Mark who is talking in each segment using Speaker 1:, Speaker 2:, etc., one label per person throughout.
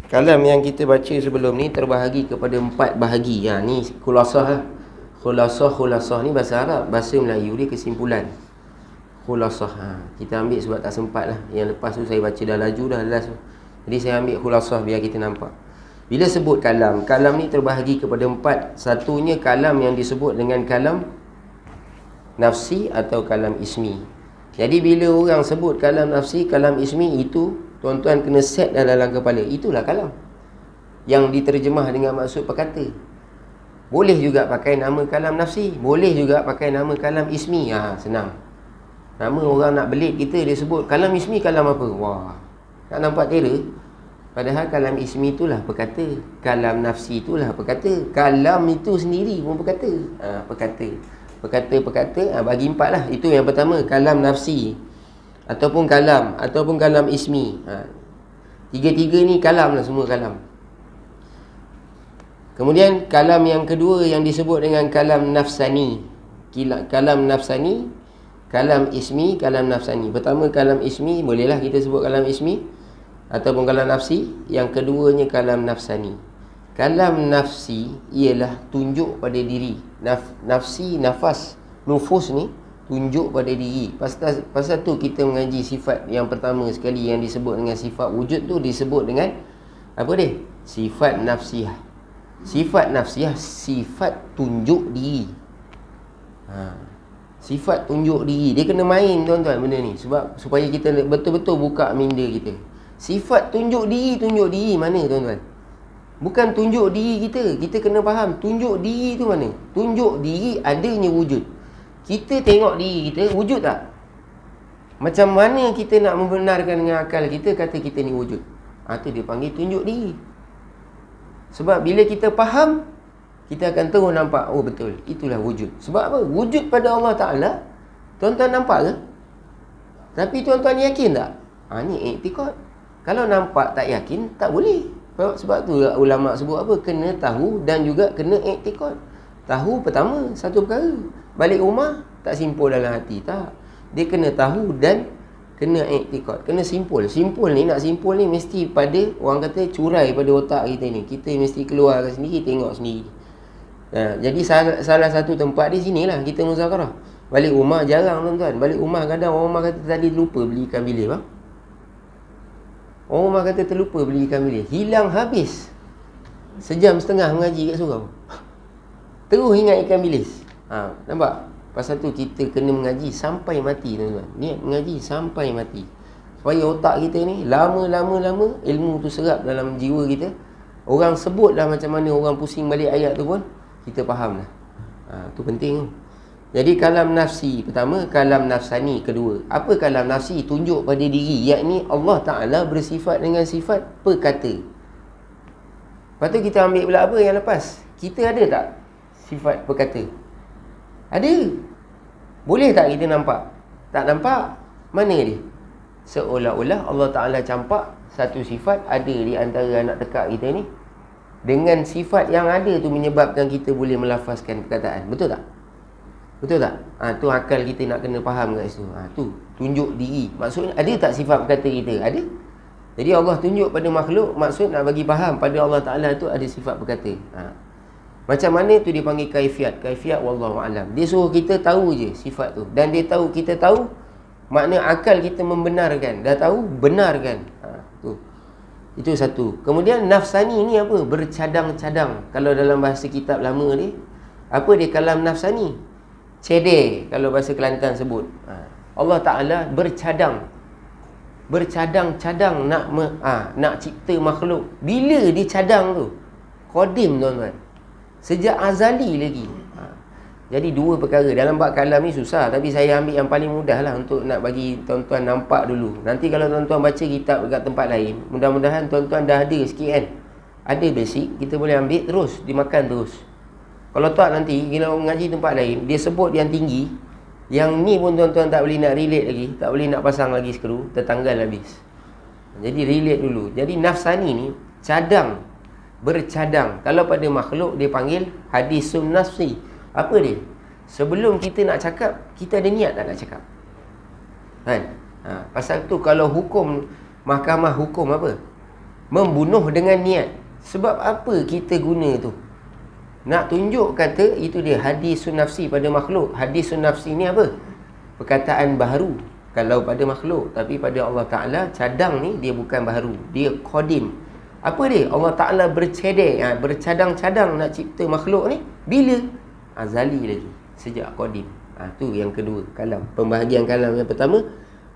Speaker 1: Kalam yang kita baca sebelum ni terbahagi kepada 4 bahagi. Ni khulasah lah. Khulasah ni bahasa Arab. Bahasa Melayu dia kesimpulan. Khulasah. Kita ambil sebab tak sempat lah. Yang lepas tu saya baca dah laju dah last. Jadi saya ambil khulasah biar kita nampak. Bila sebut kalam, kalam ni terbahagi kepada 4. Satunya kalam yang disebut dengan kalam nafsi atau kalam ismi. Jadi bila orang sebut kalam nafsi, kalam ismi, itu tuan-tuan kena set dalam kepala. Itulah kalam yang diterjemah dengan maksud perkata. Boleh juga pakai nama kalam nafsi, boleh juga pakai nama kalam ismi. Senang. Nama orang nak belit kita, dia sebut kalam ismi, kalam apa? Wah, tak nampak terror. Padahal kalam ismi itulah perkata, kalam nafsi itulah perkata, kalam itu sendiri pun perkata. Perkata, bagi 4 lah. Itu yang pertama, kalam nafsi ataupun kalam ismi. Tiga-tiga ni kalam lah, semua kalam. Kemudian kalam yang kedua yang disebut dengan kalam nafsani. Kalam nafsani, kalam ismi, kalam nafsani. Pertama kalam ismi, bolehlah kita sebut kalam ismi ataupun kalam nafsi. Yang keduanya kalam nafsani. Kalam nafsi ialah tunjuk pada diri. Nafsi, nafas, nufus ni tunjuk pada diri. Pasal tu kita mengaji sifat yang pertama sekali yang disebut dengan sifat wujud tu disebut dengan apa dia? Sifat nafsiyah. Sifat nafsiyah, sifat tunjuk diri. Sifat tunjuk diri. Dia kena main tuan-tuan benda ni. Sebab supaya kita betul-betul buka minda kita. Sifat tunjuk diri mana tuan-tuan? Bukan tunjuk diri kita. Kita kena faham tunjuk diri tu mana. Tunjuk diri adanya wujud. Kita tengok diri kita, wujud tak? Macam mana kita nak membenarkan dengan akal kita kata kita ni wujud? Tu dia panggil tunjuk diri. Sebab bila kita faham, kita akan terus nampak, oh betul, itulah wujud. Sebab apa? Wujud pada Allah Ta'ala, tuan-tuan nampak ke? Tapi tuan-tuan yakin tak? Ni i'tiqad. Kalau nampak tak yakin, tak boleh. Sebab tu ulama' sebut apa? Kena tahu dan juga kena i'tiqad. Tahu pertama, satu perkara. Balik rumah, tak simpul dalam hati. Tak. Dia kena tahu dan kena i'tiqad. Kena simpul. Simpul ni, nak simpul ni mesti pada, orang kata curai pada otak kita ni. Kita mesti keluarkan sendiri, tengok sendiri. Jadi salah satu tempat di sinilah kita muzakarah. Balik rumah jarang tuan-tuan. Balik rumah kadang orang rumah kata tadi lupa beli ikan bilis bang. Orang rumah kata terlupa beli ikan bilis. Hilang habis 1.5 jam mengaji kat surau. Terus ingat ikan bilis. Nampak? Pasal tu kita kena mengaji sampai mati tuan-tuan. Niat mengaji sampai mati. Supaya otak kita ni lama-lama ilmu tu serap dalam jiwa kita. Orang sebutlah macam mana orang pusing balik ayat tu pun kita faham lah. Tu penting. Jadi kalam nafsi pertama, kalam nafsani kedua. Apa kalam nafsi? Tunjuk pada diri, yakni Allah Ta'ala bersifat dengan sifat perkata. Lepas tu kita ambil pula apa yang lepas? Kita ada tak sifat perkata? Ada. Boleh tak kita nampak? Tak nampak. Mana dia? Seolah-olah Allah Ta'ala campak satu sifat ada di antara anak tekak kita ni. Dengan sifat yang ada tu menyebabkan kita boleh melafazkan perkataan. Betul tak? Betul tak? Tu akal kita nak kena faham kat situ. Tu tunjuk diri. Maksudnya ada tak sifat perkata kita? Ada. Jadi Allah tunjuk pada makhluk, maksud nak bagi faham pada Allah Ta'ala tu ada sifat berkata. Macam mana tu dipanggil kaifiat. Kaifiat wallahu alam. Dia suruh kita tahu je sifat tu. Dan dia tahu, kita tahu, makna akal kita membenarkan. Dah tahu, benarkan. Itu satu. Kemudian nafsani ni apa? Bercadang-cadang. Kalau dalam bahasa kitab lama ni, apa dia kalam nafsani? Ceder, kalau bahasa Kelantan sebut. Allah Ta'ala bercadang. Bercadang-cadang nak cipta makhluk. Bila dia cadang tu? Qadim tuan-tuan. Sejak azali lagi. Jadi dua perkara. Dalam bab kalam ni susah, tapi saya ambil yang paling mudah lah untuk nak bagi tuan-tuan nampak dulu. Nanti kalau tuan-tuan baca kitab dekat tempat lain, mudah-mudahan tuan-tuan dah ada sikit kan. Ada basic, kita boleh ambil terus, dimakan terus. Kalau tak nanti, bila mengaji tempat lain, dia sebut yang tinggi, yang ni pun tuan-tuan tak boleh nak relate lagi, tak boleh nak pasang lagi skru, tertanggal habis. Jadi relate dulu. Jadi nafsani ni, cadang, bercadang. Kalau pada makhluk, dia panggil hadisun nafsi. Apa dia? Sebelum kita nak cakap, kita ada niat tak nak cakap? Kan? Pasal tu kalau hukum, mahkamah hukum apa? Membunuh dengan niat. Sebab apa kita guna tu? Nak tunjuk kata itu dia hadisun nafsi pada makhluk. Hadisun nafsi ni apa? Perkataan baharu kalau pada makhluk. Tapi pada Allah Ta'ala, cadang ni dia bukan baharu, dia qadim. Apa dia? Allah Ta'ala bercadang-cadang nak cipta makhluk ni. Bila? Azali lagi, sejak qadim. Tu yang kedua, kalam. Pembahagian kalam yang pertama,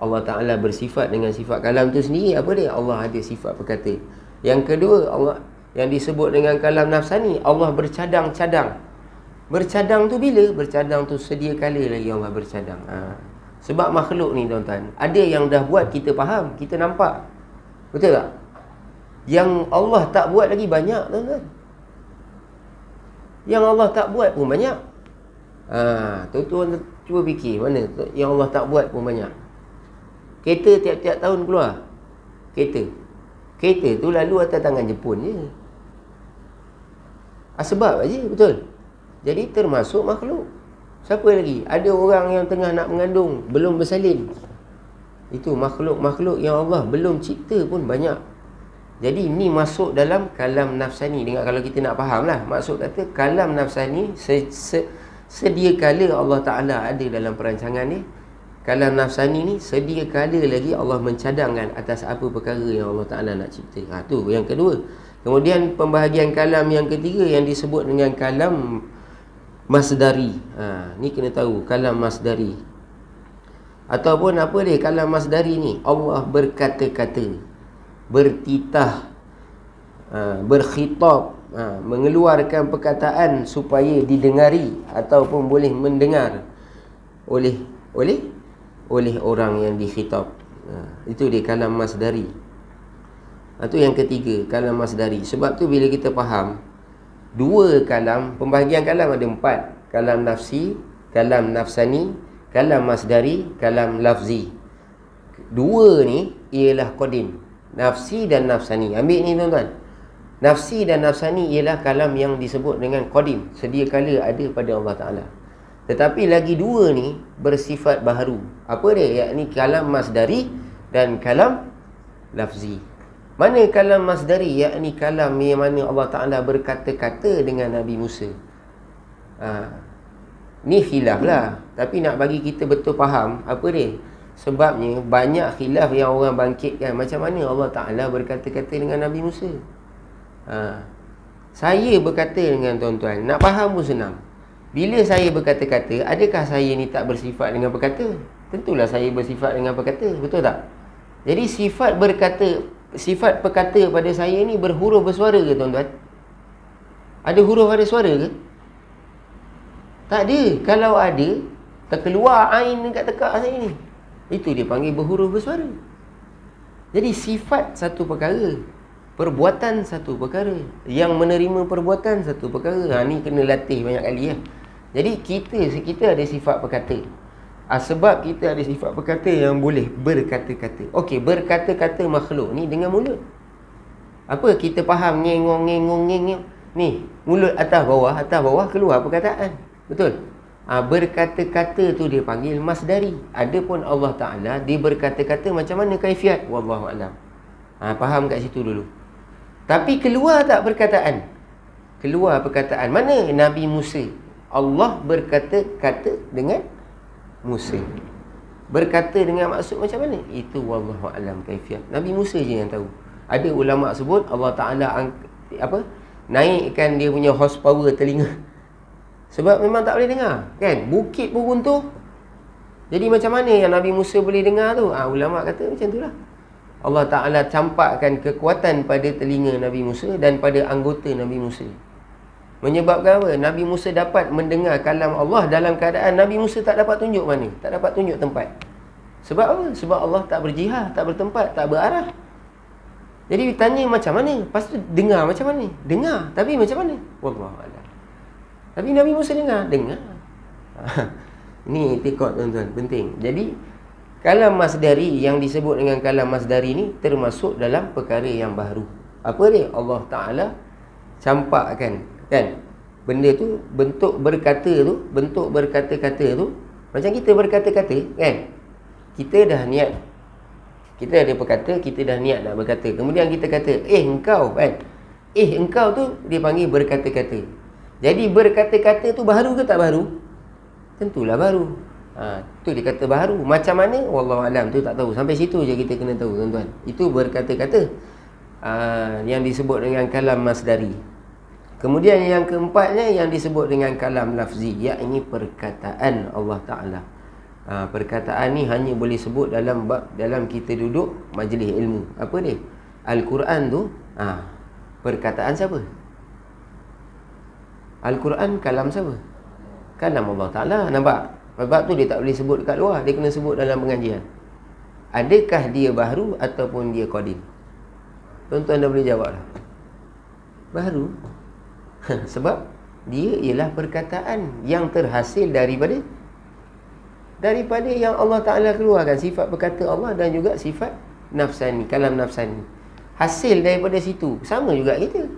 Speaker 1: Allah Ta'ala bersifat dengan sifat kalam tu sendiri. Apa dia? Allah ada sifat perkata. Yang kedua, Allah yang disebut dengan kalam nafsani, Allah bercadang-cadang. Bercadang tu bila? Bercadang tu sedia kala lagi Allah bercadang. Sebab makhluk ni tuan-tuan, ada yang dah buat kita faham, kita nampak. Betul tak? Yang Allah tak buat lagi banyak tuan-tuan. Yang Allah tak buat pun banyak. Tuan-tuan cuba fikir, mana yang Allah tak buat pun banyak. Kereta tiap-tiap tahun keluar. Kereta tu lalu atas tangan Jepun je. Sebab aja, betul. Jadi termasuk makhluk. Siapa lagi? Ada orang yang tengah nak mengandung, belum bersalin. Itu makhluk-makhluk yang Allah belum cipta pun banyak. Jadi ni masuk dalam kalam nafsani. Dengar, kalau kita nak faham lah, maksud kata kalam nafsani sedia kala Allah Ta'ala ada dalam perancangan ni. Kalam nafsani ni sedia kala lagi Allah mencadangkan atas apa perkara yang Allah Ta'ala nak cipta. Tu yang kedua. Kemudian pembahagian kalam yang ketiga yang disebut dengan kalam masdari. Ni kena tahu, kalam masdari. Ataupun apa dia kalam masdari ni? Allah berkata-kata, bertitah, berkhitab, mengeluarkan perkataan supaya didengari ataupun boleh mendengar oleh orang yang dikhitab. Itu dia kalam masdari. Itu yang ketiga, kalam masdari. Sebab tu bila kita faham dua kalam, pembahagian kalam ada 4. Kalam nafsi, kalam nafsani, kalam masdari, kalam lafzi. Dua ni ialah qadim, nafsi dan nafsani. Ambil ni tuan-tuan. Nafsi dan nafsani ialah kalam yang disebut dengan qadim, sedia kala ada pada Allah Ta'ala. Tetapi lagi dua ni bersifat baharu. Apa dia? Yakni kalam masdari dan kalam lafzi. Mana kalam masdari? Yakni kalam yang mana Allah Ta'ala berkata-kata dengan Nabi Musa. Ni khilaf lah. Tapi nak bagi kita betul faham apa dia? Sebabnya banyak khilaf yang orang bangkitkan. Macam mana Allah Ta'ala berkata-kata dengan Nabi Musa? Saya berkata dengan tuan-tuan, nak faham pun senang. Bila saya berkata-kata, adakah saya ni tak bersifat dengan berkata? Tentulah saya bersifat dengan berkata. Betul tak? Jadi sifat perkata pada saya ni berhuruf bersuara ke tuan-tuan? Ada huruf ada suara ke? Tak ada. Kalau ada, terkeluar ain dekat tekak saya ni. Itu dia panggil berhuruf bersuara. Jadi sifat satu perkara, perbuatan satu perkara, yang menerima perbuatan satu perkara. Ni kena latih banyak kali ya. Jadi kita ada sifat perkata. Sebab kita ada sifat perkata yang boleh berkata-kata. Okey, berkata-kata makhluk ni dengan mulut. Apa kita faham ngengong. Ni, mulut atas bawah keluar perkataan. Betul? Berkata-kata tu dia panggil masdari. Adapun Allah Ta'ala dia berkata-kata macam mana kaifiat? Wallahu a'lam. Faham kat situ dulu. Tapi keluar tak perkataan? Keluar perkataan. Mana Nabi Musa? Allah berkata-kata dengan Musa. Berkata dengan maksud macam mana? Itu wallahu a'lam kaifiat. Nabi Musa je yang tahu. Ada ulama sebut Allah Ta'ala naikkan dia punya horsepower telinga. Sebab memang tak boleh dengar, kan? Bukit pun runtuh. Jadi macam mana yang Nabi Musa boleh dengar tu? Ulama kata macam itulah. Allah Ta'ala campakkan kekuatan pada telinga Nabi Musa dan pada anggota Nabi Musa. Menyebabkan apa? Nabi Musa dapat mendengar kalam Allah dalam keadaan Nabi Musa tak dapat tunjuk mana, tak dapat tunjuk tempat. Sebab apa? Sebab Allah tak berjihad, tak bertempat, tak berarah. Jadi ditanya macam mana? Lepas tu dengar macam mana? Dengar, tapi macam mana? Wallahu a'lam. Tapi Nabi Musa dengar. Ni etikot tuan-tuan, penting. Jadi kalam masdari yang disebut dengan kalam masdari ni termasuk dalam perkara yang baru. Apa dia? Allah Ta'ala campakkan, kan? Benda tu, bentuk berkata-kata tu, macam kita berkata-kata, kan? Kita dah niat, Kita ada berkata, kita dah niat nak berkata. Kemudian kita kata, engkau kan. Engkau tu dia panggil berkata-kata. Jadi berkata-kata tu baru ke tak baru? Tentulah baru. Tu dia kata baru. Macam mana? Wallahualam, tu tak tahu. Sampai situ je kita kena tahu, tuan-tuan. Itu berkata-kata. Yang disebut dengan kalam masdari. Kemudian yang keempatnya yang disebut dengan kalam lafzi, iaitu perkataan Allah Ta'ala. Perkataan ni hanya boleh sebut dalam kita duduk majlis ilmu. Apa dia? Al-Quran tu perkataan siapa? Al-Quran kalam siapa? Kalam Allah Ta'ala. Nampak? Sebab tu dia tak boleh sebut dekat luar, dia kena sebut dalam pengajian. Adakah dia baharu ataupun dia qadim? Tuan-tuan dah boleh jawab dah. Baharu. Sebab dia ialah perkataan yang terhasil daripada yang Allah Ta'ala keluarkan. Sifat berkata Allah dan juga sifat nafsani, kalam nafsani. Hasil daripada situ. Sama juga kita.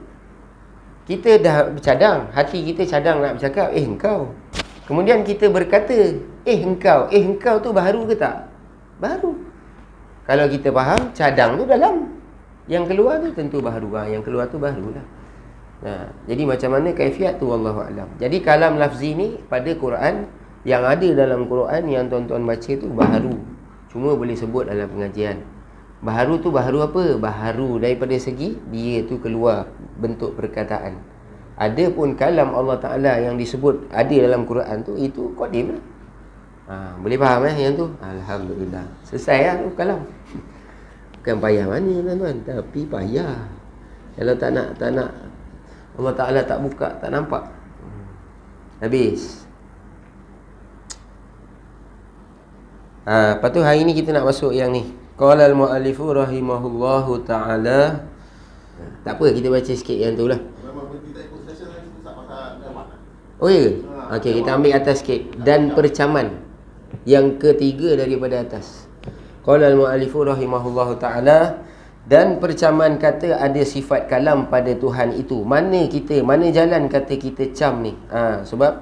Speaker 1: Kita dah bercadang, hati kita cadang nak bercakap, engkau. Kemudian kita berkata, engkau. Engkau tu baharu ke tak? Baharu. Kalau kita faham, cadang tu dalam. Yang keluar tu tentu baharu. Yang keluar tu baharulah. Jadi macam mana kaifiat tu, wallahu alam. Jadi kalam lafzi ni pada Quran, yang ada dalam Quran yang tuan-tuan baca tu baharu. Cuma boleh sebut dalam pengajian. Baharu tu baharu apa? Baharu daripada segi dia tu keluar bentuk perkataan. Ada pun kalam Allah Ta'ala yang disebut ada dalam Quran tu, itu qadim lah. Boleh faham yang tu? Alhamdulillah. Selesai lah tu kalam. Bukan payah mana tuan-tuan, tapi payah. Kalau tak nak Allah Ta'ala tak buka, tak nampak. Habis. Lepas tu hari ni kita nak masuk yang ni. Qala al-mu'allifu rahimahullahu ta'ala. Tak apa, kita baca sikit yang tu lah. Oh ya ke? Okey, kita ambil atas sikit. Dan percaman yang ketiga daripada atas. Qala al-mu'allifu rahimahullahu ta'ala. Dan percaman kata ada sifat kalam pada Tuhan itu. Mana jalan kata kita cam ni? Sebab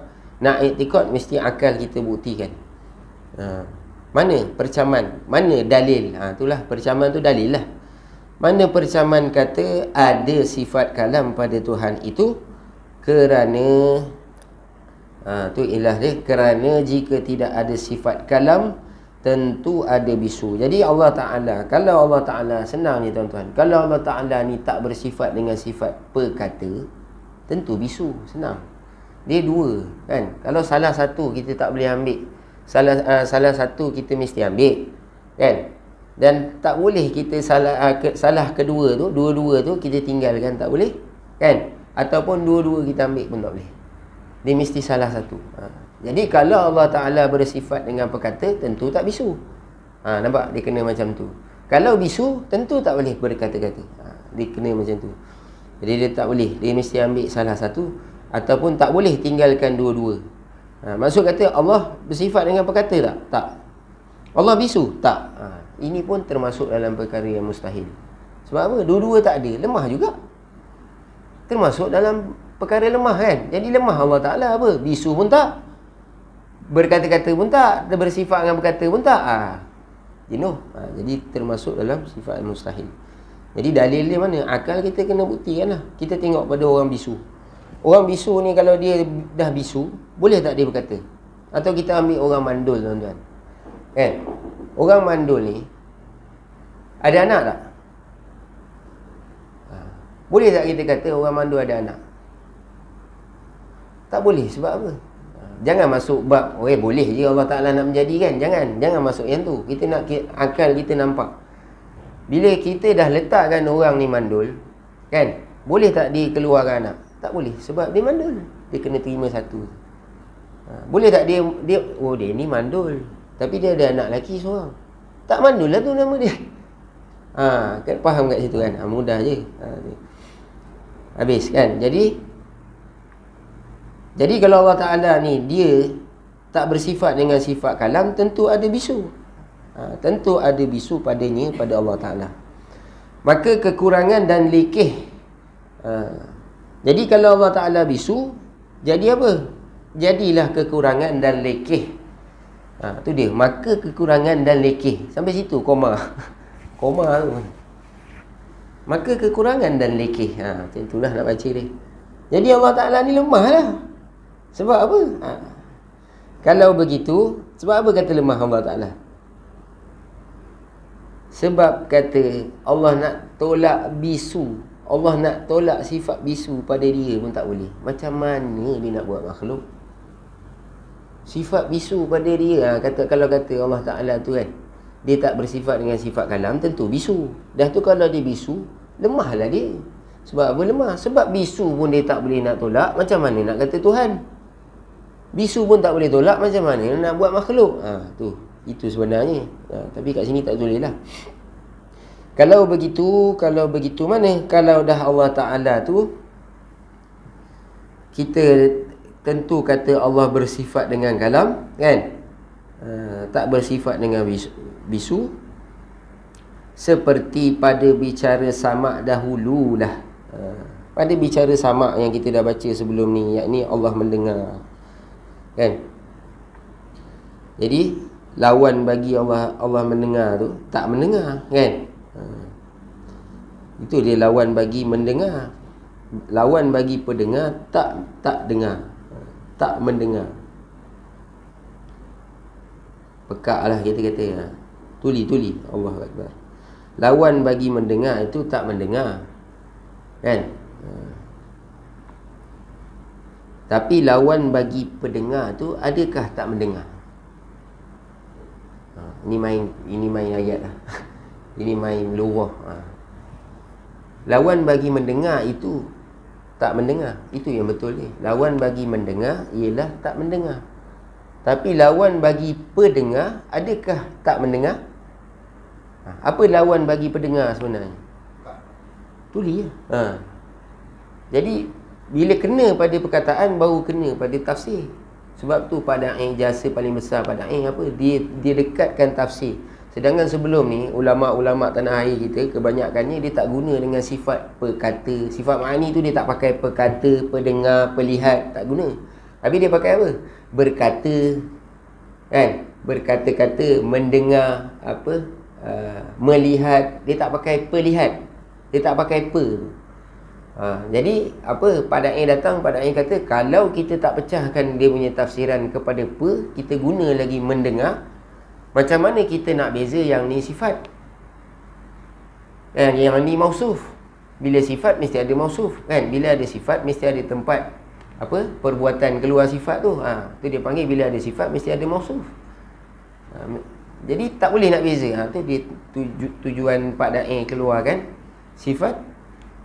Speaker 1: nak iktikad mesti akal kita buktikan. Mana percaman? Mana dalil? Itulah percaman tu dalil lah. Mana percaman kata ada sifat kalam pada Tuhan itu? Kerana tu ilah dia. Kerana jika tidak ada sifat kalam, tentu ada bisu. Jadi Allah Ta'ala, kalau Allah Ta'ala, senang ni tuan-tuan, kalau Allah Ta'ala ni tak bersifat dengan sifat perkata, tentu bisu. Senang. Dia dua kan. Kalau salah satu kita tak boleh ambil, salah satu kita mesti ambil kan. Dan tak boleh kita salah kedua tu, dua-dua tu kita tinggalkan, tak boleh kan. Ataupun dua-dua kita ambil pun tak boleh. Dia mesti salah satu. Jadi kalau Allah Ta'ala bersifat dengan perkata, tentu tak bisu. Nampak? Dia kena macam tu. Kalau bisu, tentu tak boleh berkata-kata. Dia kena macam tu. Jadi dia tak boleh. Dia mesti ambil salah satu. Ataupun tak boleh tinggalkan dua-dua. Maksud kata Allah bersifat dengan perkata tak? Tak. Allah bisu? Tak. Ini pun termasuk dalam perkara yang mustahil. Sebab apa? Dua-dua tak ada. Lemah juga. Termasuk dalam perkara lemah kan. Jadi lemah Allah Ta'ala apa? Bisu pun tak. Berkata-kata pun tak. Dia bersifat dengan berkata pun tak. Jenuh. Jadi termasuk dalam sifat mustahil. Jadi dalil dia mana? Akal kita kena buktikan lah. Kita tengok pada orang bisu. Orang bisu ni kalau dia dah bisu, boleh tak dia berkata? Atau kita ambil orang mandul tuan-tuan. Kan? Orang mandul ni ada anak tak? Boleh tak kita kata orang mandul ada anak? Tak boleh. Sebab apa? Jangan masuk bab boleh je Allah Ta'ala nak menjadikan. Jangan masuk yang tu. Kita nak akal kita nampak. Bila kita dah letakkan orang ni mandul, kan, boleh tak dia keluarkan anak? Tak boleh. Sebab dia mandul. Dia kena terima satu. Boleh tak dia ni mandul, tapi dia ada anak lelaki seorang? Tak mandul lah tu nama dia. Kan faham kat situ kan? Mudah je. Habis kan? Jadi kalau Allah Ta'ala ni dia tak bersifat dengan sifat kalam, tentu ada bisu. Tentu ada bisu padanya, pada Allah Ta'ala. Maka kekurangan dan lekeh. Jadi kalau Allah Ta'ala bisu, jadi apa? Jadilah kekurangan dan lekeh. Tu dia. Maka kekurangan dan lekeh. Sampai situ koma. koma tu. Maka kekurangan dan lekeh. Macam itulah nak baca dia. Jadi Allah Ta'ala ni lemah lah. Sebab apa? Kalau begitu, sebab apa kata lemah Allah Ta'ala? Sebab kata Allah nak tolak bisu, Allah nak tolak sifat bisu pada dia pun tak boleh. Macam mana dia nak buat makhluk? Sifat bisu pada dia, kalau kata Allah Ta'ala tu kan, dia tak bersifat dengan sifat kalam, tentu bisu. Dah tu kalau dia bisu, lemahlah dia. Sebab apa lemah? Sebab bisu pun dia tak boleh nak tolak, macam mana nak kata Tuhan? Bisu pun tak boleh tolak, macam mana nak buat makhluk? Itu sebenarnya. Tapi kat sini tak boleh lah. Kalau begitu mana? Kalau dah Allah Ta'ala tu, kita tentu kata Allah bersifat dengan kalam, kan? Tak bersifat dengan bisu. Seperti pada bicara samak dahululah. Pada bicara samak yang kita dah baca sebelum ni, yakni Allah mendengar, kan? Jadi lawan bagi Allah mendengar tu tak mendengar, kan? Itu dia lawan bagi mendengar. Lawan bagi pendengar tak dengar, tak mendengar. Pekak lah kita kata. Tuli Allah Akbar. Lawan bagi mendengar itu tak mendengar, kan? Tapi lawan bagi pendengar tu adakah tak mendengar? Ini main ayat lah. Ini main lurah. Lawan bagi mendengar itu tak mendengar. Itu yang betul ni. Lawan bagi mendengar ialah tak mendengar. Tapi lawan bagi pendengar, adakah tak mendengar? Apa lawan bagi pendengar sebenarnya? Tuli ya. Jadi bila kena pada perkataan, baru kena pada tafsir. Sebab tu pada'in jasa paling besar pada'in apa? Dia dekatkan tafsir. Sedangkan sebelum ni ulama-ulama tanah air kita kebanyakannya dia tak guna dengan sifat perkata. Sifat ma'ani tu dia tak pakai perkata, pendengar, pelihat, tak guna. Tapi dia pakai apa? Berkata, kan? Berkata-kata, mendengar, apa? Melihat. Dia tak pakai pelihat. Dia tak pakai jadi apa? Pada'in datang, Pada'in kata kalau kita tak pecahkan dia punya tafsiran kepada kita guna lagi mendengar, macam mana kita nak beza yang ni sifat, yang ni mausuf? Bila sifat mesti ada mausuf, kan? Bila ada sifat mesti ada tempat apa? Perbuatan keluar sifat tu. Tu dia panggil bila ada sifat mesti ada mausuf. Jadi tak boleh nak beza. Tu dia tujuan Pada'in keluarkan sifat,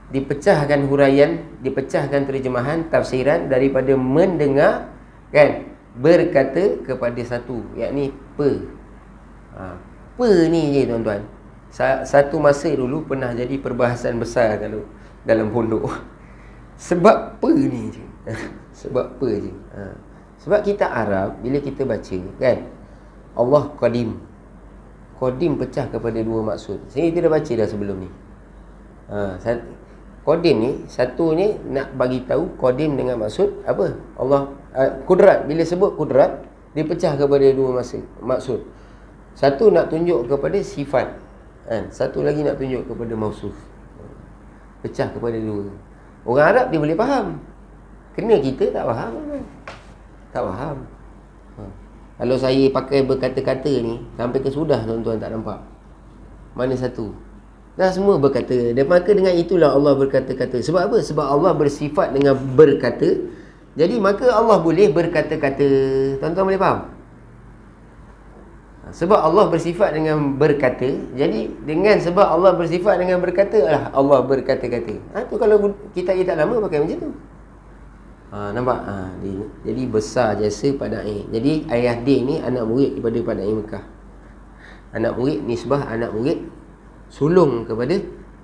Speaker 1: dipecahkan huraian, dipecahkan terjemahan, tafsiran daripada mendengar, kan? Berkata kepada satu, yakni ni je tuan-tuan. Satu masa dulu pernah jadi perbahasan besar kalau dalam pondok. Sebab ni je. Sebab je. Sebab kita Arab, bila kita baca, kan, Allah Qadim. Qadim pecah kepada dua maksud. Saya kita dah baca dah sebelum ni. Qadim ni, satu ni nak bagi tahu Qadim dengan maksud apa? Allah kudrat. Bila sebut kudrat, dia pecah kepada dua maksud. Satu nak tunjuk kepada sifat, kan? Satu lagi nak tunjuk kepada mausuf. Pecah kepada dua. Orang Arab dia boleh faham. Kena kita tak faham, kan? Tak faham. Kalau saya pakai berkata-kata ni sampai ke sudah, tuan-tuan tak nampak mana satu. Dah semua berkata. Dan maka dengan itulah Allah berkata-kata. Sebab apa? Sebab Allah bersifat dengan berkata. Jadi maka Allah boleh berkata-kata. Tuan-tuan boleh faham? Sebab Allah bersifat dengan berkata. Jadi dengan sebab Allah bersifat dengan berkata lah Allah berkata-kata. Tu kalau kitab-kitab lama pakai macam tu. Nampak? Jadi besar jasa Pada'in. Jadi ayah D ni anak murid daripada Pada'in Mekah. Anak murid, nisbah anak murid sulung kepada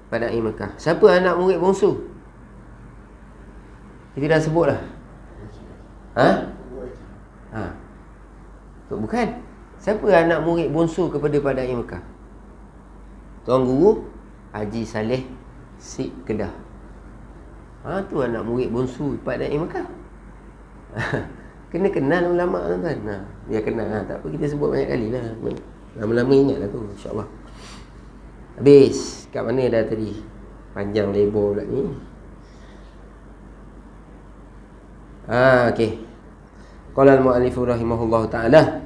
Speaker 1: Pada'in Mekah. Siapa anak murid bongsu? Kita dah sebut lah. Bukan. Siapa anak murid bongsu kepada Pada'in Mekah? Tuan Guru Haji Saleh Sik Kedah. Tu anak murid bongsu Pada'in Mekah. Kena kenal ulama, tuan-tuan. Dia kenal. Tak apa, kita sebut banyak kali lah. Lama-lama ingatlah tu, insyaAllah. Habis. Kat mana dah tadi? Panjang lebar pula ni. Okey. Qala al-mu'allif rahimahullahu taala.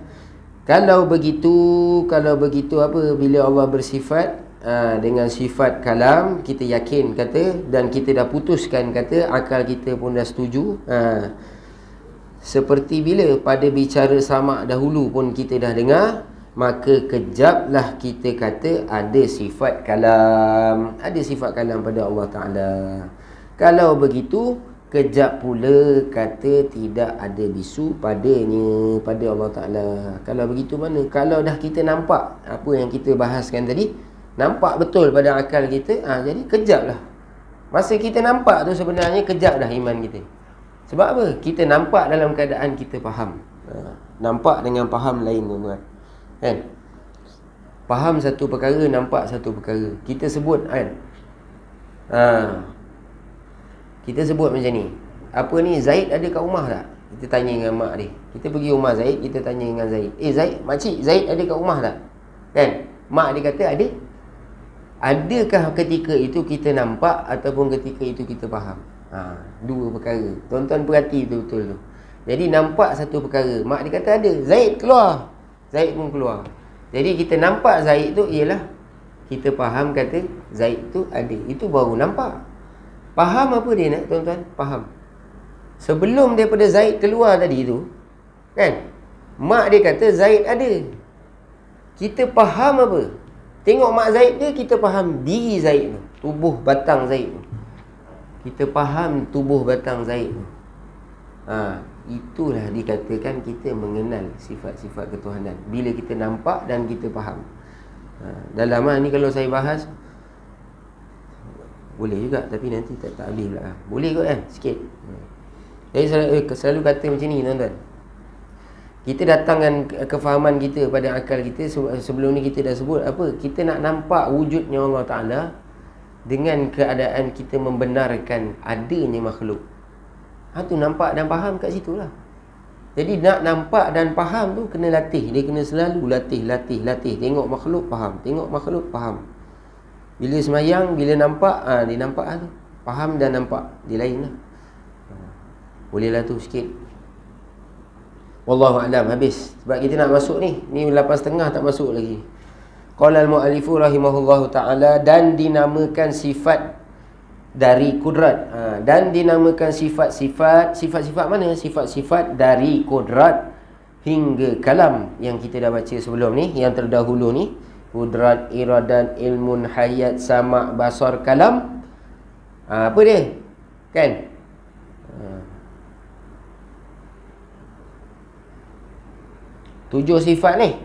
Speaker 1: Kalau begitu apa, bila Allah bersifat dengan sifat kalam, kita yakin kata, dan kita dah putuskan kata, akal kita pun dah setuju. Seperti bila pada bicara samak dahulu pun kita dah dengar, maka kejaplah kita kata ada sifat kalam. Ada sifat kalam pada Allah Ta'ala. Kalau begitu, kejap pula kata tidak ada bisu padanya, pada Allah Ta'ala. Kalau begitu mana? Kalau dah kita nampak apa yang kita bahaskan tadi, nampak betul pada akal kita, jadi kejaplah. Masa kita nampak tu sebenarnya kejap dah iman kita. Sebab apa? Kita nampak dalam keadaan kita faham. Nampak dengan faham lain, tuan-tuan. Kan? Faham satu perkara, nampak satu perkara. Kita sebut kan, kita sebut macam ni, apa ni, Zaid ada kat rumah tak? Kita tanya dengan mak dia. Kita pergi rumah Zaid, kita tanya dengan Zaid, Zaid, makcik, Zaid ada kat rumah tak? Kan? Mak dia kata ada. Adakah ketika itu kita nampak ataupun ketika itu kita faham? Dua perkara. Tuan-tuan perhati betul-betul tu. Jadi nampak satu perkara, mak dia kata ada, Zaid keluar, Zaid pun keluar. Jadi kita nampak Zaid tu ialah kita faham kata Zaid tu ada. Itu baru nampak. Faham apa dia nak, tuan-tuan? Faham. Sebelum daripada Zaid keluar tadi tu, kan, mak dia kata Zaid ada. Kita faham apa? Tengok mak Zaid dia, kita faham diri Zaid tu, tubuh batang Zaid tu. Kita faham tubuh batang Zaid tu. Itulah dikatakan kita mengenal sifat-sifat ketuhanan, bila kita nampak dan kita faham. Dalam ni kalau saya bahas boleh juga, tapi nanti tak habis pula. Boleh kot kan, sikit. Jadi selalu kata macam ni, tuan-tuan. Kita datangkan kefahaman kita pada akal kita. Sebelum ni kita dah sebut apa, kita nak nampak wujudnya Allah Ta'ala dengan keadaan kita membenarkan adanya makhluk. Tu nampak dan faham kat situ lah. Jadi nak nampak dan faham tu kena latih. Dia kena selalu latih. Tengok makhluk faham, tengok makhluk faham. Bila semayang, bila nampak, dia nampak tu, faham dan nampak. Dia lain lah. Bolehlah tu sikit. Wallahu a'lam. Habis. Sebab kita nak masuk ni 8.30 tak masuk lagi. Qala al-mu'allifu rahimahullahu ta'ala, dan dinamakan sifat dari kudrat. Dan dinamakan sifat-sifat mana? Sifat-sifat dari kudrat hingga kalam yang kita dah baca sebelum ni, yang terdahulu ni. Kudrat, iradan, ilmun, hayat, sama', basar, kalam. Apa dia? Kan? Tujuh sifat ni.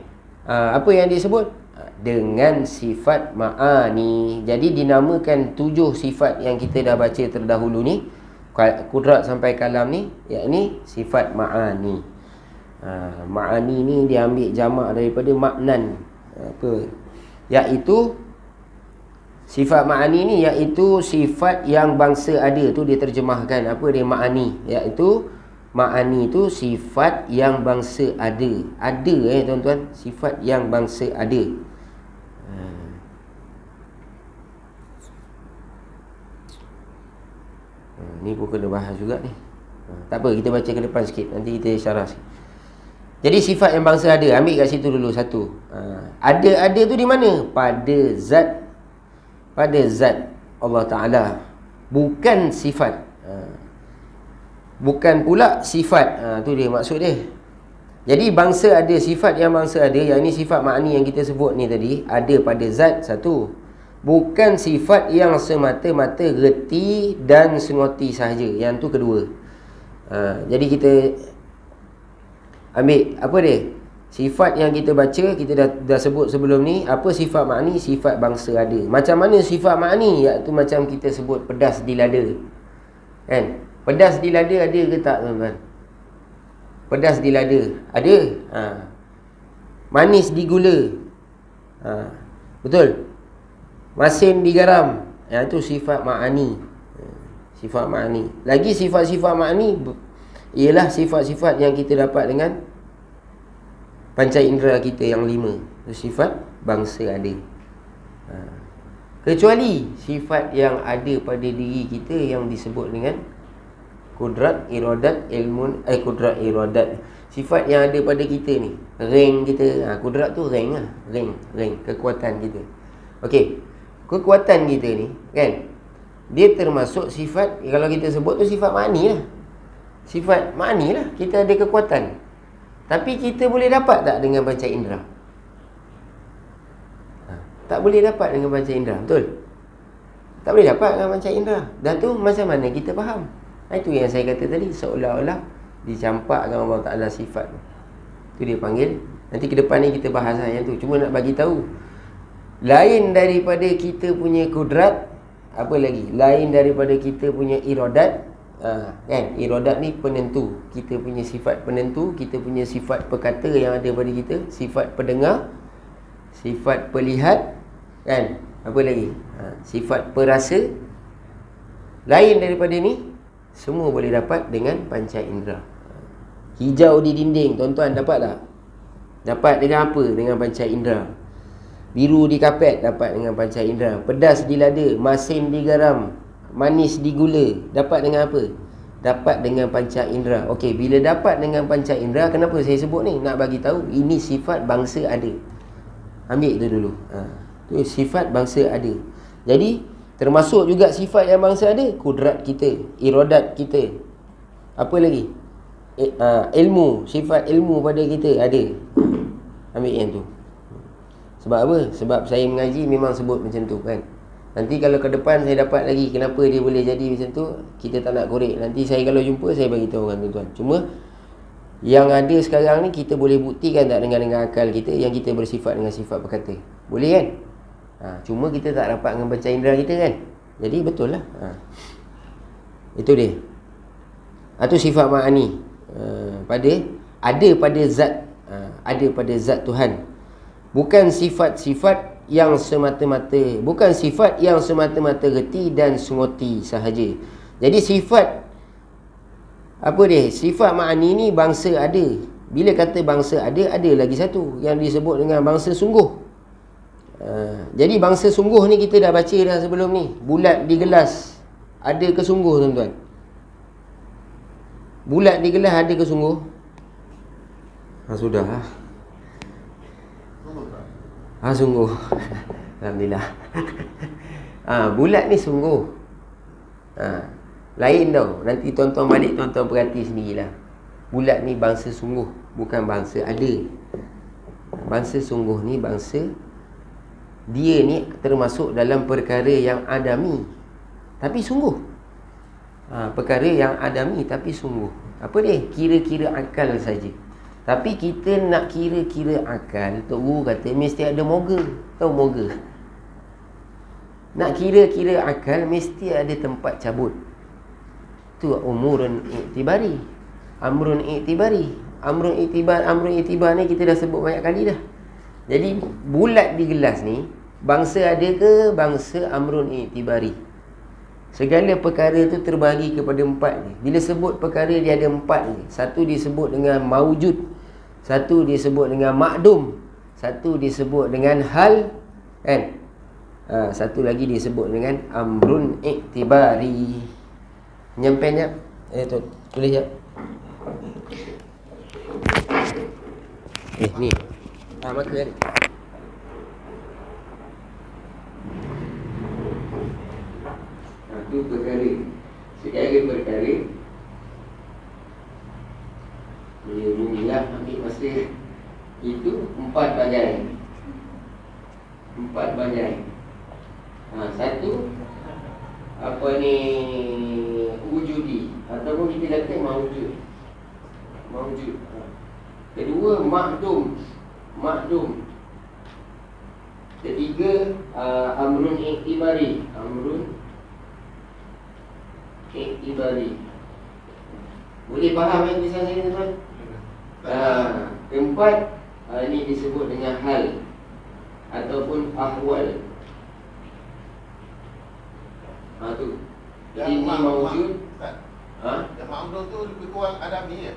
Speaker 1: Apa yang disebut? Dengan sifat ma'ani. Jadi dinamakan tujuh sifat yang kita dah baca terdahulu ni, kudrat sampai kalam ni, yakni sifat ma'ani. Ma'ani ni diambil jamak daripada maknan. Apa? Iaitu sifat ma'ani ni, iaitu sifat yang bangsa ada. Tu dia terjemahkan. Apa dia ma'ani? Iaitu ma'ani tu sifat yang bangsa ada. Ada tuan-tuan, sifat yang bangsa ada. Ni pun kena bahas juga ni. Tak apa, kita baca ke depan sikit, nanti kita syarah sikit. Jadi sifat yang bangsa ada, ambil kat situ dulu satu. Ada tu di mana? Pada zat Allah Ta'ala. Bukan sifat. Bukan pula sifat. Tu dia maksud dia. Jadi bangsa ada, sifat yang bangsa ada, yang ni sifat makni yang kita sebut ni tadi, ada pada zat satu. Bukan sifat yang semata-mata reti dan senoti sahaja. Yang tu kedua. Jadi kita ambil apa dia? Sifat yang kita baca, kita dah sebut sebelum ni. Apa sifat makni? Sifat bangsa ada. Macam mana sifat makni? Iaitu macam kita sebut pedas di lada. Kan? Pedas di lada ada ke tak, tuan-tuan? Pedas di lada ada. Manis di gula. Betul? Masin di garam. Itu sifat ma'ani. Sifat ma'ani. Lagi sifat-sifat ma'ani ialah sifat-sifat yang kita dapat dengan panca indera kita yang 5. Itu sifat bangsa ada. Kecuali sifat yang ada pada diri kita yang disebut dengan kudrat, iradat, ilmun, kudrat, iradat. Sifat yang ada pada kita ni, rank kita. Kudrat tu rank lah. Rank, kekuatan kita. Okey, kekuatan kita ni kan, dia termasuk sifat, kalau kita sebut tu sifat ma'ani lah. Sifat ma'ani lah, kita ada kekuatan. Tapi kita boleh dapat tak dengan panca indera? Tak boleh dapat dengan panca indera, betul? Tak boleh dapat dengan panca indera. Dan tu macam mana kita faham? Itu yang saya kata tadi, seolah-olah dicampakkan Allah Ta'ala sifat. Tu dia panggil. Nanti ke depan ni kita bahas yang tu. Cuma nak bagi tahu, lain daripada kita punya kudrat, apa lagi? Lain daripada kita punya iradat. Kan? Iradat ni penentu. Kita punya sifat penentu, kita punya sifat perkata yang ada pada kita, sifat pendengar, sifat pelihat, kan? Apa lagi? Sifat perasa. Lain daripada ni, semua boleh dapat dengan panca indera. Hijau di dinding, tuan-tuan dapat tak? Dapat dengan apa? Dengan panca indera. Biru di kapet, dapat dengan panca indera. Pedas di lada, masin di garam, manis di gula, dapat dengan apa? Dapat dengan panca indera. Okey, bila dapat dengan panca indera, kenapa saya sebut ni? Nak bagi tahu ini sifat bangsa ada. Ambil tu dulu. Tu sifat bangsa ada. Jadi termasuk juga sifat yang bangsa ada, kudrat kita, iradat kita. Apa lagi? Ilmu, sifat ilmu pada kita ada. Ambil yang tu. Sebab apa? Sebab saya mengaji memang sebut macam tu kan. Nanti kalau ke depan saya dapat lagi kenapa dia boleh jadi macam tu, kita tak nak korek. Nanti saya kalau jumpa, saya bagi tahu kan tuan-tuan. Cuma yang ada sekarang ni kita boleh buktikan tak dengan akal kita yang kita bersifat dengan sifat berkata. Boleh kan? Cuma kita tak dapat dengan panca indera kita kan. Jadi betul lah. Itu dia. Itu sifat ma'ani. Ada pada zat, ada pada zat Tuhan. Bukan sifat-sifat yang semata-mata, bukan sifat yang semata-mata reti dan sengoti sahaja. Jadi sifat apa dia? Sifat ma'ani ni bangsa ada. Bila kata bangsa ada lagi satu yang disebut dengan bangsa sungguh. Jadi bangsa sungguh ni kita dah baca dah sebelum ni. Bulat di gelas, ada ke sungguh tuan-tuan? Bulat di gelas ada ke sungguh? Sudah lah. Sungguh. Alhamdulillah. Bulat ni sungguh. Lain tau. Nanti tuan-tuan balik, tuan-tuan perhati sendirilah. Bulat ni bangsa sungguh, bukan bangsa ada. Bangsa sungguh ni bangsa, dia ni termasuk dalam perkara yang adami tapi sungguh. Perkara yang adami tapi sungguh. Apa dia? Kira-kira akal saja. Tapi kita nak kira-kira akal, Tok Guru kata mesti ada moga. Tahu moga? Nak kira-kira akal mesti ada tempat cabut. Tu umurun iktibari. Amrun iktibari. Amrun iktibar ni kita dah sebut banyak kali dah. Jadi bulat di gelas ni bangsa ada ke bangsa amrun iktibari? Segala perkara tu terbahagi kepada empat ni. Bila sebut perkara dia ada empat ni. Satu disebut dengan maujud, satu disebut dengan makdum, satu disebut dengan hal, kan? Satu lagi disebut dengan amrun iktibari. Nyampai jap. Tulis jap. Ni. Maka ni. Itu perkara. Segala perkara. Rumiah ambil masa. Itu empat bagian. Satu, apa ni, wujudi, ataupun kita kata maujud. Kedua, makdum. Ketiga, amrun iktibari. Boleh faham yang tulisan saya ni tuan? Keempat, ini disebut dengan hal ataupun ahwal. Tu. Jadi ini maujud.
Speaker 2: Yang makdum tu lebih kurang adami ya?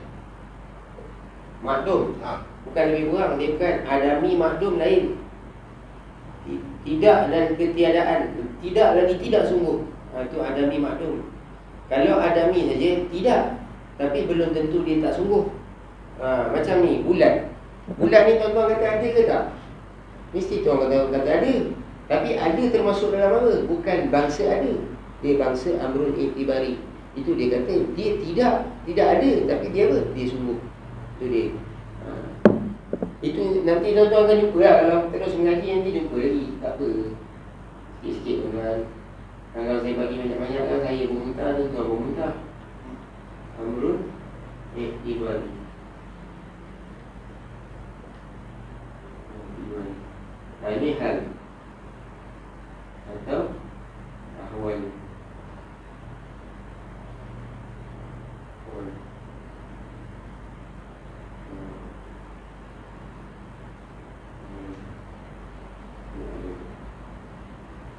Speaker 1: Makdum? Bukan lebih kurang. Dia bukan adami, makdum lain. Tidak dan ketiadaan. Tidak lagi tidak sungguh. Itu adami makdum. Kalau adami saja tidak, tapi belum tentu dia tak sungguh. Macam ni bulan. Bulan ni tuan-tuan kata ada ke tak? Mesti tuan kata ada. Tapi ada termasuk dalam apa? Bukan bangsa ada. Dia bangsa amrun i'tibari. Itu dia kata dia tidak ada, tapi dia apa? Dia sungguh. Itu dia. Itu nanti tuan-tuan akan jumpa lah. Kalau terus mengaji nanti jumpa lagi. Tak apa. Sikit-sikit tuan-tuan. Kalau saya bagi banyak-banyak kan saya pun muntah, tuan pun muntah. Amrun i'tibari. Ini hal atau ahwal.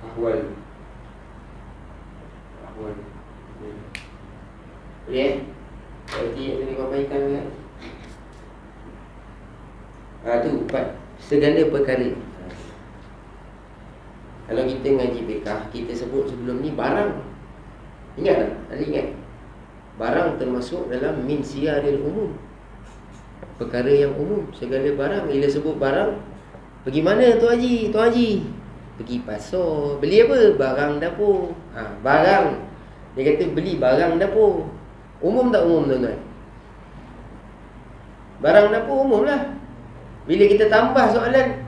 Speaker 1: Ahwal. Boleh? Jadi tadi perbaikan kan? Tu 4. Segala perkara. Kalau kita ngaji fiqh, kita sebut sebelum ni barang. Ingat tak? Ada ingat? Barang termasuk dalam min siyaril umum. Perkara yang umum. Segala barang. Bila sebut barang, pergi mana Tuan Haji? Tuan Haji pergi pasar. Beli apa? Barang dapur. Barang. Dia kata beli barang dapur. Umum tak umum tuan-tuan? Barang dapur umum lah. Bila kita tambah soalan,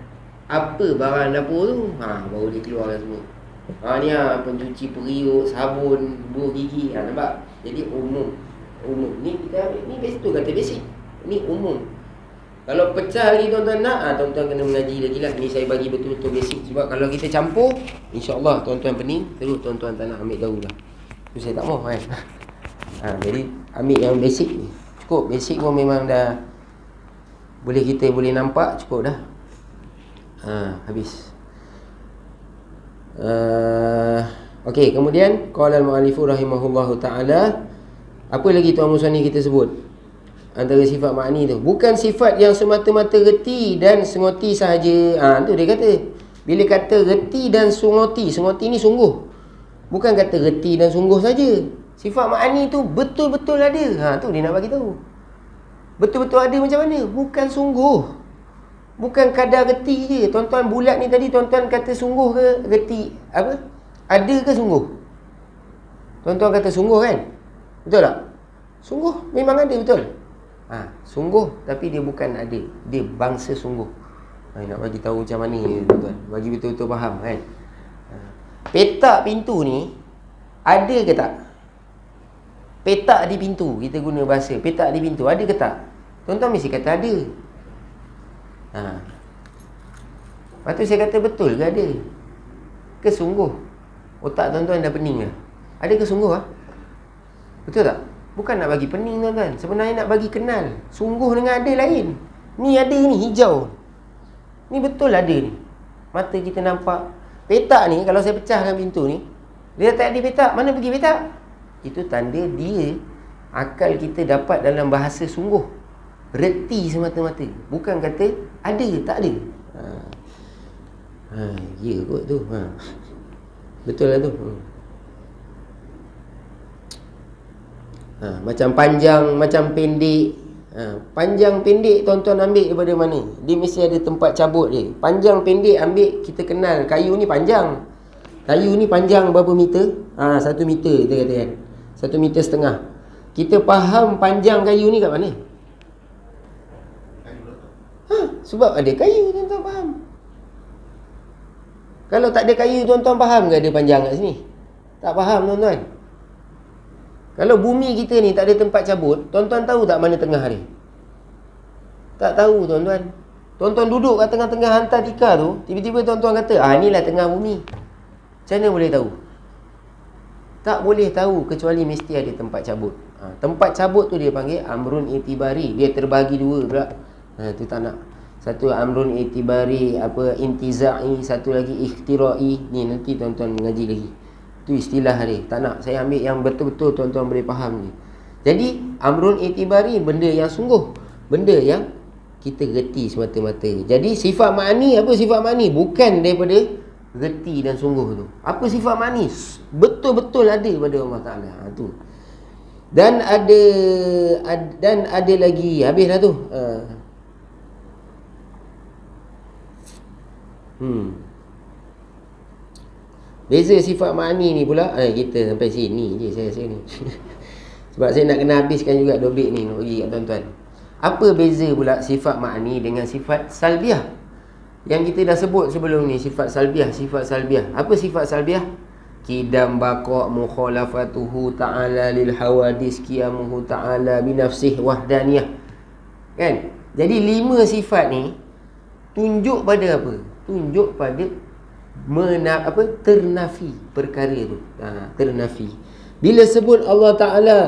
Speaker 1: apa barang dapur tu? Baru dia keluarkan semua. Ni pencuci periuk, sabun, buah gigi. Nampak? Jadi umum. Ni kita ambil. Ni tu kata basic. Ni umum. Kalau pecah lagi tuan-tuan nak, tuan-tuan kena mengaji lagi lah. Ni saya bagi betul-betul basic. Sebab kalau kita campur, insya-Allah tuan-tuan pening, terus tuan-tuan tak nak ambil tahu lah. Tu saya tak mahu kan. Jadi ambil yang basic ni. Cukup. Basic pun memang dah kita boleh nampak, cukup dah. Habis. Okey, kemudian qala al-mu'allifu rahimahullahu taala, apa lagi tuan musani kita sebut? Antara sifat makni tu, bukan sifat yang semata-mata reti dan sengoti sahaja. Tu dia kata. Bila kata reti dan sengoti ni sungguh. Bukan kata reti dan sungguh saja. Sifat makni tu betul-betul ada. Tu dia nak bagi tahu. Betul-betul ada macam mana? Bukan sungguh. Bukan kadar reti je. Tuan-tuan bulat ni tadi tuan-tuan kata sungguh ke reti? Apa? Ada ke sungguh? Tuan-tuan kata sungguh kan? Betul tak? Sungguh memang ada, betul. Sungguh tapi dia bukan ada. Dia bangsa sungguh. Nak bagi tahu macam mana ni tuan-tuan. Bagi betul-betul faham kan? Petak pintu ni ada ke tak? Petak di pintu, kita guna bahasa petak di pintu, ada ke tak? Tuan-tuan mesti kata ada. Lepas tu saya kata betul ke ada? Ke sungguh? Otak tuan-tuan dah pening lah. Ada ke sungguh lah? Betul tak? Bukan nak bagi pening tuan-tuan. Sebenarnya nak bagi kenal. Sungguh dengan ada lain. Ni ada ni, hijau. Ni betul ada ni. Mata kita nampak. Petak ni, kalau saya pecahkan pintu ni, dia tak ada petak. Mana pergi petak? Itu tanda dia, akal kita dapat dalam bahasa sungguh. Reti semata-mata. Bukan kata ada, tak ada. Ya kot tu. Betul lah tu. Macam panjang, macam pendek. Panjang pendek tuan-tuan ambil daripada mana? Dia mesti ada tempat cabut dia. Panjang pendek ambil, kita kenal kayu ni panjang. Kayu ni panjang berapa meter? 1 meter kita kata kan. 1,5 meter. Kita faham panjang kayu ni kat mana? Sebab ada kayu, tuan-tuan faham. Kalau tak ada kayu, tuan-tuan faham ke ada panjang kat sini? Tak faham tuan-tuan. Kalau bumi kita ni tak ada tempat cabut, tuan-tuan tahu tak mana tengah dia? Tak tahu tuan-tuan. Tuan-tuan duduk kat tengah-tengah Antartika tu, tiba-tiba tuan-tuan kata, inilah tengah bumi. Macam mana boleh tahu? Tak boleh tahu kecuali mesti ada tempat cabut. Tempat cabut tu dia panggil amrun i'tibari. Dia terbagi dua pula. Tu tak nak. Satu amrun i'tibari, intiza'i, satu lagi ikhtirai. Ni nanti tuan-tuan mengaji lagi. Tu istilah dia. Tak nak. Saya ambil yang betul-betul tuan-tuan boleh faham ni. Jadi amrun i'tibari, benda yang sungguh, benda yang kita reti semata-mata. Jadi sifat makni, apa sifat makni? Bukan daripada reti dan sungguh tu. Apa sifat manis? Betul-betul ada pada Allah Ta'ala. Tu. Dan ada lagi. Habislah tu. Beza sifat ma'ani ni pula. Kita sampai sini je saya rasa ni. Sebab saya nak kena habiskan juga dobik ni nak bagi kat tuan-tuan. Apa beza pula sifat ma'ani dengan sifat salbiah? Yang kita dah sebut sebelum ni, sifat salbiah. Apa sifat salbiah? Qidam baqa' mukhalafatuhu ta'ala lil hawadis qiyamuhu ta'ala binafsih wahdaniyah. Kan? Jadi 5 sifat ni tunjuk pada apa? Tunjuk pada ternafi perkara tu. Ternafi. Bila sebut Allah Ta'ala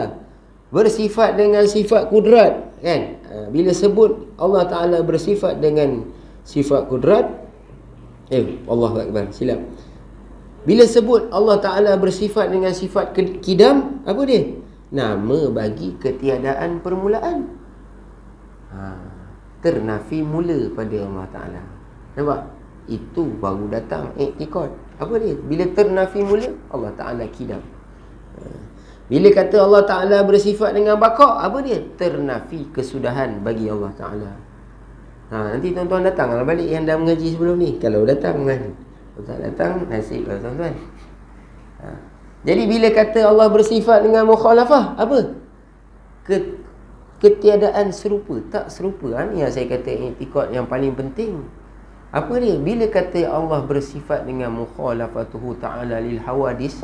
Speaker 1: bersifat dengan sifat kudrat, kan? Bila sebut Allah Ta'ala bersifat dengan sifat kudrat, Allahu Akbar, silap. Bila sebut Allah Ta'ala bersifat dengan sifat kidam, apa dia? Nama bagi ketiadaan permulaan. Ternafi mula pada Allah Ta'ala. Nampak? Itu baru datang i'tiqad. Apa dia? Bila ternafi mula, Allah Ta'ala kidam. Bila kata Allah Ta'ala bersifat dengan baqa', apa dia? Ternafi kesudahan bagi Allah Ta'ala. Nanti tuan-tuan datang lah balik yang dah mengaji sebelum ni. Kalau datang kan, kalau tak datang, nasib lah tuan-tuan. Jadi bila kata Allah bersifat dengan mukhalafah, apa? Ketiadaan serupa, tak serupa. Ni yang saya kata i'tiqad yang paling penting. Apa dia? Bila kata Allah bersifat dengan mukhalafatuhu ta'ala lil hawadis,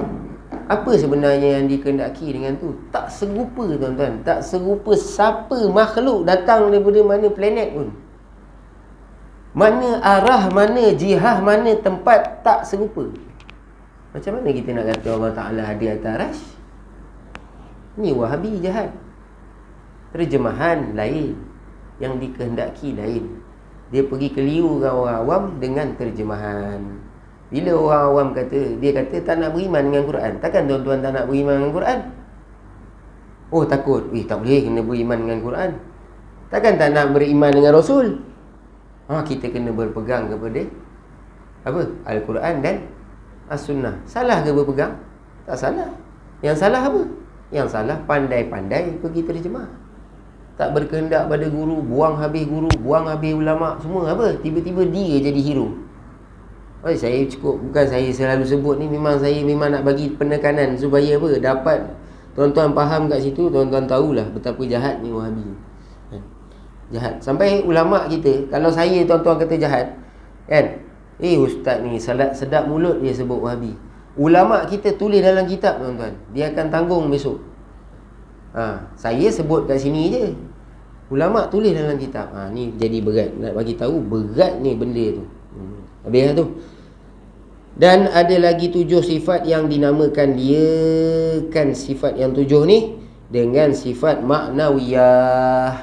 Speaker 1: apa sebenarnya yang dikehendaki dengan tu? Tak serupa tuan-tuan. Tak serupa siapa makhluk datang daripada mana planet pun. Mana arah, mana jihah, mana tempat, tak serupa. Macam mana kita nak kata Allah Ta'ala ada atas arasy? Ni Wahabi jahat. Terjemahan lain, yang dikehendaki lain. Dia pergi keliru dengan orang awam dengan terjemahan. Bila orang awam kata, dia kata tak nak beriman dengan Quran. Takkan tuan-tuan tak nak beriman dengan Quran? Oh takut, tak boleh kena beriman dengan Quran. Takkan tak nak beriman dengan Rasul? Kita kena berpegang kepada apa? Al-Quran dan As-Sunnah. Salah ke berpegang? Tak salah. Yang salah apa? Yang salah pandai-pandai pergi terjemah. Tak berkehendak pada guru, buang habis guru, buang habis ulama, semua apa? Tiba-tiba dia jadi hero. Saya cukup, bukan saya selalu sebut ni, memang saya nak bagi penekanan supaya apa? Dapat tuan-tuan faham kat situ, tuan-tuan tahulah betapa jahat ni Wahabi. Jahat. Sampai ulama kita, kalau saya tuan-tuan kata jahat, kan? Ustaz ni salat sedap mulut dia sebut Wahabi. Ulama kita tulis dalam kitab tuan-tuan, dia akan tanggung besok. Saya sebut kat sini je. Ulama tulis dalam kitab. Ni jadi berat. Nak bagi tahu berat ni benda tu. Habis tu. Dan ada lagi 7 sifat yang dinamakan dia kan sifat yang 7 ni dengan sifat maknawiyah.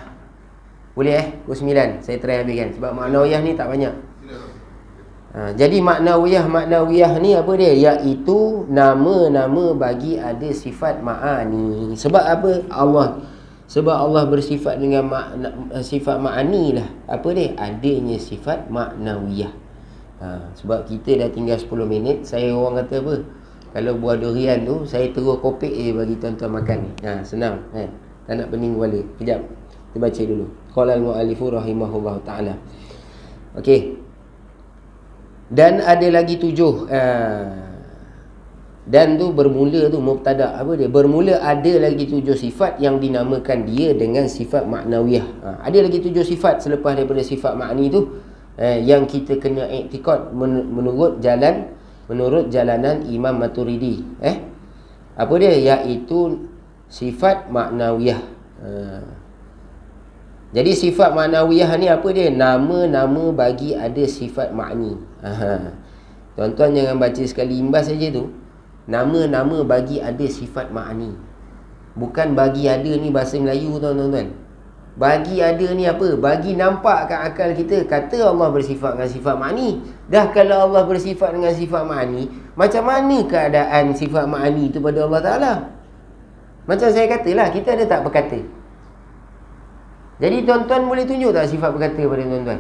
Speaker 1: Boleh pukul 9 saya try habiskan sebab maknawiyah ni tak banyak. Jadi maknawiyah ni apa dia? Iaitu nama-nama bagi ada sifat ma'ani. Sebab apa? Sebab Allah bersifat dengan sifat ma'ani lah. Apa dia? Adanya sifat maknawiyah. Sebab kita dah tinggal 10 minit. Saya orang kata apa? Kalau buah durian tu, saya terus kopek bagi tuan-tuan makan. Senang kan? Tak nak pening kepala. Kejap, kita baca dulu. Qala al-mu'allifu rahimahullah ta'ala. Okey. Dan ada lagi 7. Dan tu bermula tu mubtada. Apa dia? Bermula ada lagi 7 sifat yang dinamakan dia dengan sifat maknawiyah. Ada lagi 7 sifat selepas daripada sifat makni tu yang kita kena i'tiqad menurut jalanan Imam Maturidi. Apa dia? Iaitu sifat maknawiyah. Jadi sifat maknawiyah ni apa dia? Nama-nama bagi ada sifat makni. Tuan-tuan jangan baca sekali imbas saja tu. Nama-nama bagi ada sifat makni. Bukan bagi ada ni bahasa Melayu tuan-tuan. Bagi ada ni apa? Bagi nampak kat akal kita. Kata Allah bersifat dengan sifat makni. Dah kalau Allah bersifat dengan sifat makni, macam mana keadaan sifat makni tu pada Allah Ta'ala? Macam saya katalah, kita ada tak berkata? Jadi tuan-tuan boleh tunjuk tak sifat berkata pada tuan-tuan?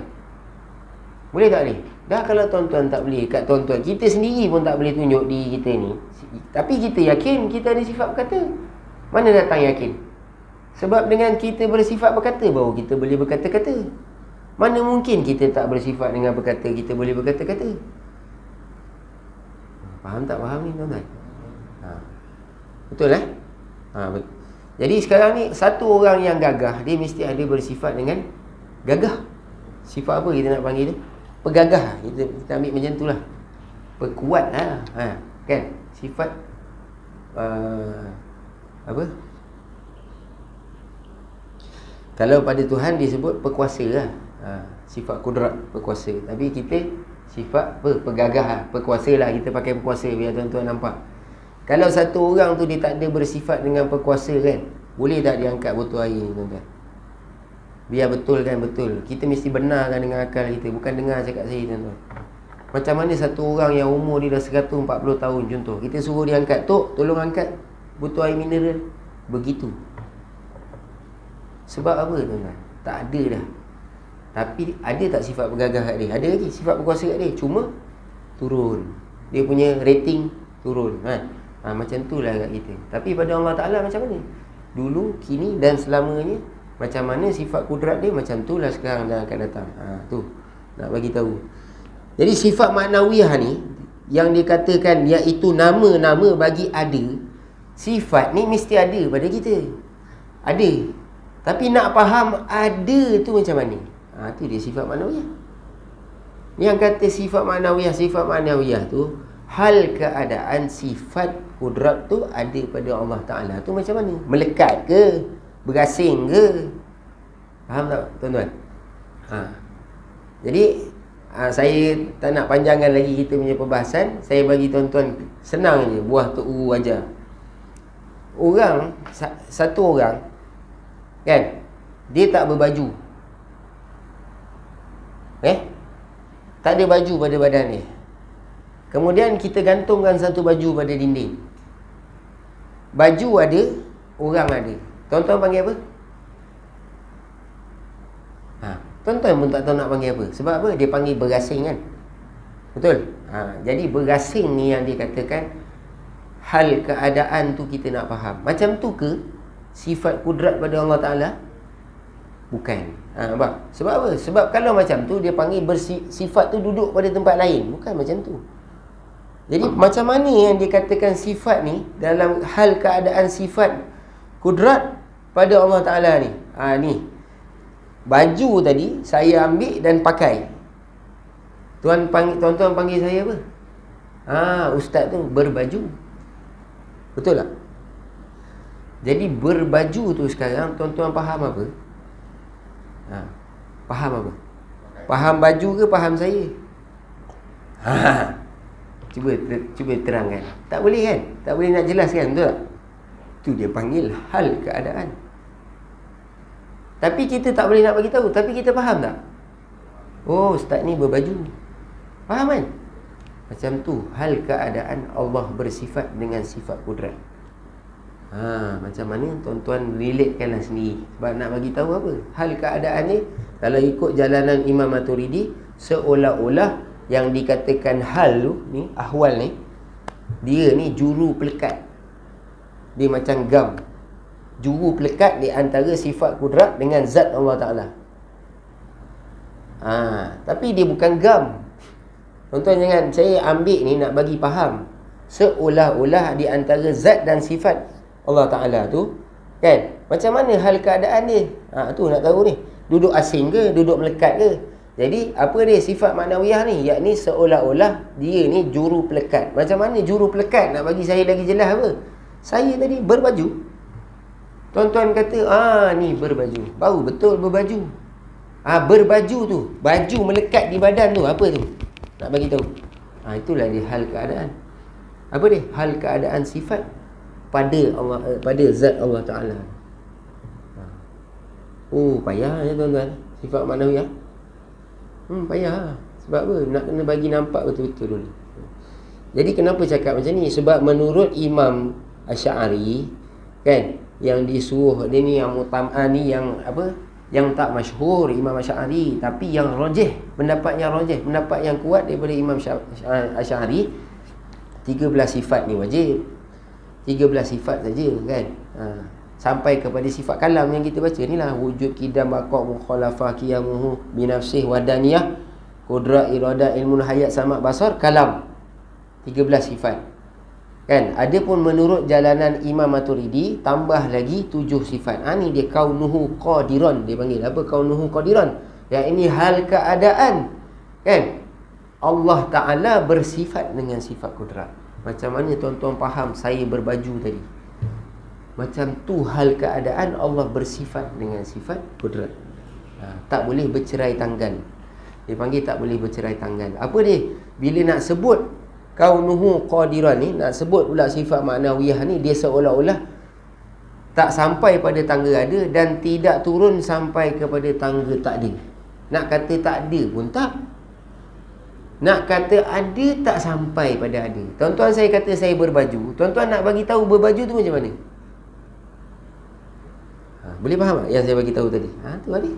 Speaker 1: Boleh tak ni? Dah kalau tuan-tuan tak boleh, kat tuan-tuan, kita sendiri pun tak boleh tunjuk diri kita ni. Tapi kita yakin kita ada sifat berkata. Mana datang yakin? Sebab dengan kita bersifat berkata, baru kita boleh berkata-kata. Mana mungkin kita tak bersifat dengan berkata, kita boleh berkata-kata? Faham tak faham ni tuan-tuan? Betul betul. Jadi sekarang ni, satu orang yang gagah, dia mesti ada bersifat dengan gagah. Sifat apa kita nak panggil tu? Pegagah. Kita ambil macam tu lah. Pekuat lah. Kan? Sifat apa? Kalau pada Tuhan disebut pekuasa lah. Sifat kudrat, berkuasa. Tapi kita sifat pegagah, berkuasa lah. Kita pakai berkuasa biar tuan-tuan nampak. Kalau satu orang tu dia tak ada bersifat dengan berkuasa kan, boleh tak dia angkat botol air ni tuan-tuan? Biar betul kan, betul. Kita mesti benarkan dengan akal kita, bukan dengar cakap saya tuan-tuan. Macam mana satu orang yang umur dia dah 140 tahun contoh, kita suruh dia angkat, Tok, tolong angkat botol air mineral. Begitu. Sebab apa tuan-tuan? Tak ada dah. Tapi ada tak sifat bergagah kat dia? Ada lagi sifat berkuasa kat dia. Cuma turun. Dia punya rating turun. Macam tu lah kat kita. Tapi pada Allah Ta'ala macam mana? Dulu, kini dan selamanya. Macam mana sifat kudrat dia, macam tu lah sekarang dan akan datang. Tu nak bagi tahu. Jadi sifat maknawiyah ni, yang dikatakan iaitu nama-nama bagi ada, sifat ni mesti ada pada kita. Ada. Tapi nak faham ada tu macam mana? Tu dia sifat maknawiyah. Yang kata sifat maknawiyah tu, hal keadaan sifat kudrat tu ada pada Allah Ta'ala tu macam mana? Melekat ke? Berasing ke? Faham tak tuan-tuan? Jadi saya tak nak panjangkan lagi kita punya perbahasan. Saya bagi tuan-tuan senang je, buah tuk uru ajar. Orang, satu orang kan, dia tak berbaju, tak ada baju pada badan dia. Kemudian kita gantungkan satu baju pada dinding. Baju ada, orang ada. Tuan-tuan panggil apa? Tuan-tuan pun tak tahu nak panggil apa. Sebab apa? Dia panggil berasing kan? Betul? Jadi berasing ni yang dikatakan hal keadaan tu kita nak faham. Macam tu ke sifat kudrat pada Allah Ta'ala? Bukan. Sebab apa? Sebab kalau macam tu, dia panggil sifat tu duduk pada tempat lain. Bukan macam tu. Jadi macam mana yang dikatakan sifat ni dalam hal keadaan sifat kudrat pada Allah Ta'ala ni? Ni baju tadi saya ambil dan pakai. Tuan-tuan panggil saya apa? Ustaz tu berbaju. Betul tak? Jadi berbaju tu sekarang tuan-tuan faham apa? Faham apa? Faham baju ke faham saya? Cuba terangkan. Tak boleh kan? Tak boleh nak jelaskan, betul tak? Tu dia panggil hal keadaan. Tapi kita tak boleh nak bagi tahu. Tapi kita faham tak? Oh, ustaz ni berbaju. Faham kan? Macam tu hal keadaan Allah bersifat dengan sifat kudrat. Macam mana tuan-tuan relatekanlah sendiri. Sebab nak bagi tahu apa? Hal keadaan ni, kalau ikut jalanan Imam Maturidi, seolah-olah yang dikatakan hal tu ni, ahwal ni, dia ni juru pelekat. Dia macam gam. Juru pelekat di antara sifat kudrat dengan zat Allah Ta'ala. Tapi dia bukan gam. Tuan-tuan jangan, saya ambil ni nak bagi faham, seolah-olah di antara zat dan sifat Allah Ta'ala tu kan, macam mana hal keadaan dia? Tu nak tahu ni. Duduk asing ke? Duduk melekat ke? Jadi apa dia sifat maknawiyah ni? Yakni seolah-olah dia ni juru pelekat. Macam mana juru pelekat? Nak bagi saya lagi jelas apa? Saya tadi berbaju. Tuan-tuan kata, ni berbaju. Baru betul berbaju. Berbaju tu, baju melekat di badan tu, apa tu? Nak bagi tahu. Itulah dia hal keadaan. Apa dia? Hal keadaan sifat pada Allah, pada zat Allah Ta'ala. Payah ya tuan-tuan. Sifat maknawiyah. Payah. Sebab apa? Nak kena bagi nampak betul-betul dulu. Jadi kenapa cakap macam ni? Sebab menurut Imam Asy'ari kan, yang disuruh dia ni, yang ni yang apa, yang tak masyhur Imam Asy'ari, tapi yang rajih, pendapat yang rajih, pendapat yang kuat daripada Imam Asy'ari, 13 sifat ni wajib. 13 sifat saja kan. Sampai kepada sifat kalam yang kita baca ni lah, wujud, qidam, baqa', mukhalafah, qiyamuhu, binafsih, wadaniyah, qudrat, iradah, ilmu, hayat, sama', basar, kalam. 13 sifat kan. Adapun menurut jalanan Imam Maturidi tambah lagi 7 sifat. Ni dia kaunuhu qadiran, dia panggil apa kaunuhu qadiran, yang ini hal keadaan kan. Allah Ta'ala bersifat dengan sifat kudrat. Macam mana tuan-tuan faham saya berbaju tadi? Macam tu hal keadaan Allah bersifat dengan sifat kudrat. Tak boleh bercerai tanggal. Dia panggil tak boleh bercerai tanggal. Apa dia? Bila nak sebut kaunuhu qadiran ni, nak sebut pula sifat maknawiyah ni, dia seolah-olah tak sampai pada tangga ada dan tidak turun sampai kepada tangga tak ada. Nak kata tak ada pun tak, nak kata ada tak sampai pada ada. Tuan-tuan, saya kata saya berbaju, tuan-tuan nak bagi tahu berbaju tu macam mana? Boleh faham tak yang saya bagi tahu tadi? Tu tadi.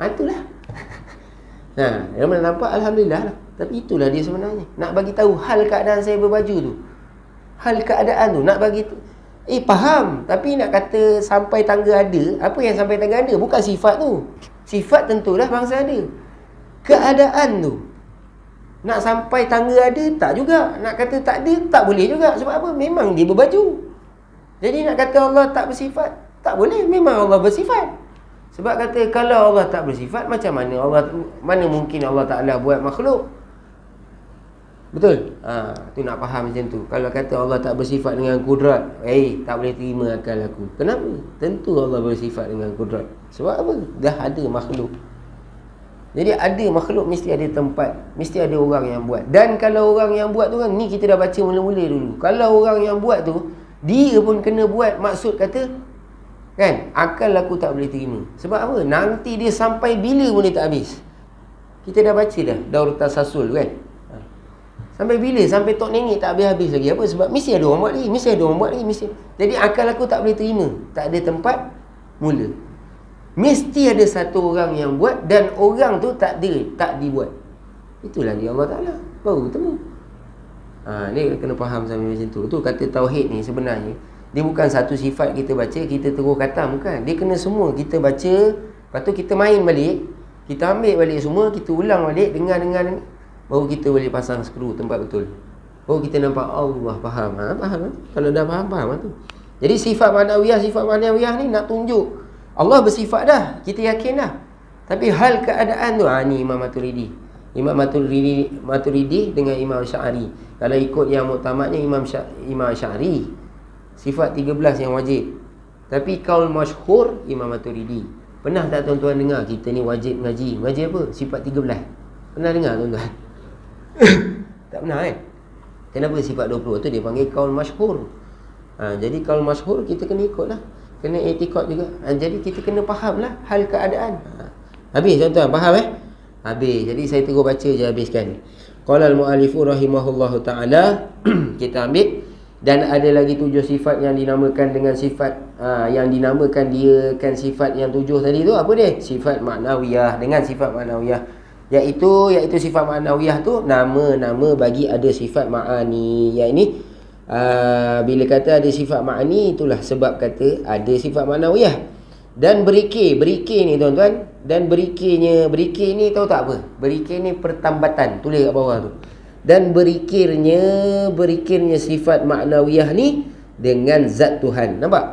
Speaker 1: Itulah. Yang mana nampak, alhamdulillah lah. Tapi itulah dia sebenarnya. Nak bagi tahu hal keadaan saya berbaju tu. Hal keadaan tu nak bagi tu. Faham. Tapi nak kata sampai tangga ada, apa yang sampai tangga ada? Bukan sifat tu. Sifat tentulah bangsa ada. Keadaan tu nak sampai tangga ada, tak juga. Nak kata tak ada, tak boleh juga. Sebab apa? Memang dia berbaju. Jadi nak kata Allah tak bersifat, tak boleh. Memang Allah bersifat. Sebab kata kalau Allah tak bersifat, macam mana mana mungkin Allah Ta'ala buat makhluk? Betul? Tu nak faham macam tu. Kalau kata Allah tak bersifat dengan kudrat, tak boleh terima akal aku. Kenapa? Tentu Allah bersifat dengan kudrat. Sebab apa? Dah ada makhluk. Jadi ada makhluk, mesti ada tempat, mesti ada orang yang buat. Dan kalau orang yang buat tu kan, ni kita dah baca mula-mula dulu. Kalau orang yang buat tu, dia pun kena buat, maksud kata kan, akal aku tak boleh terima. Sebab apa? Nanti dia sampai bila pun dia tak habis. Kita dah baca dah Daur Tasasul kan. Sampai bila? Sampai tok nenek tak habis-habis lagi. Apa? Sebab mesti ada orang buat lagi, mesti ada orang buat lagi, mesti. Jadi akal aku tak boleh terima. Tak ada tempat mula. Mesti ada satu orang yang buat, dan orang tu tak dibuat. Itulah dia Allah Ta'ala. Baru temu. Ni kena faham sampai macam tu. Tu kata tauhid ni sebenarnya, dia bukan satu sifat kita baca, kita terus khatam, bukan. Dia kena semua kita baca, lepas tu kita main balik, kita ambil balik semua, kita ulang balik, dengar, baru kita boleh pasang skru tempat betul. Baru kita nampak Allah faham. Faham. Kalau dah faham tu. Jadi sifat maknawiyah ni nak tunjuk Allah bersifat dah, kita yakin dah. Tapi hal keadaan tu, ni Imam Maturidi. Imam Maturidi dengan Imam Asy'ari. Kalau ikut yang muktamadnya Imam Asy'ari, sifat 13 yang wajib. Tapi kaul masyhur Imam Maturidi. Pernah tak tuan-tuan dengar kita ni wajib ngaji? Ngaji apa? Sifat 13. Pernah dengar tuan-tuan? Tak pernah kan? Kenapa sifat 20? Tu dia panggil kaul masyhur. Jadi kaul masyhur kita kena ikut lah. Kena etikad juga. Jadi kita kena faham lah hal keadaan. Habis tuan-tuan, faham Habis. Jadi saya terus baca je habiskan. Qala al-mu'allifu rahimahullahu ta'ala. Kita ambil. Dan ada lagi 7 sifat yang dinamakan dengan sifat yang dinamakan dia kan sifat yang 7 tadi tu. Apa dia? Sifat maknawiyah. Dengan sifat maknawiyah, Iaitu sifat maknawiyah tu nama-nama bagi ada sifat ma'ani. Yang ini bila kata ada sifat ma'ani, itulah sebab kata ada sifat maknawiyah. Dan berikir ni tuan-tuan. Dan berikir ni tahu tak apa? Berikir ni pertambatan. Tulis kat bawah tu. Dan berikirnya sifat maknawiyah ni dengan zat Tuhan. Nampak?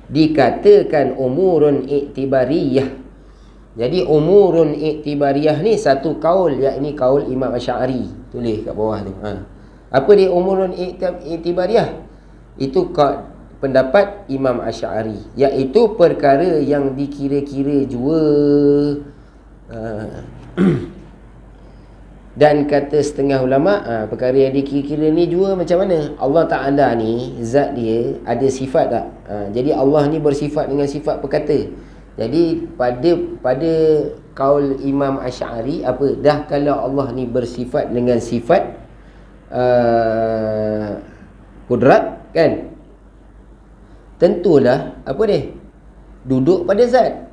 Speaker 1: Dikatakan umurun iktibariyah. Jadi umurun iktibariyah ni satu kaul, yakni kaul Imam Asy'ari. Tulis kat bawah tu. Apa dia umurun iktibariyah? Itu pendapat Imam Asy'ari, iaitu perkara yang dikira-kira jua. Dan kata setengah ulama, perkara yang dikira-kira ni jua macam mana? Allah Ta'ala ni, zat dia ada sifat tak? Jadi Allah ni bersifat dengan sifat perkata. Jadi pada kaul Imam Asy'ari, apa? Dah kalau Allah ni bersifat dengan sifat kudrat kan, tentulah apa dia? Duduk pada zat.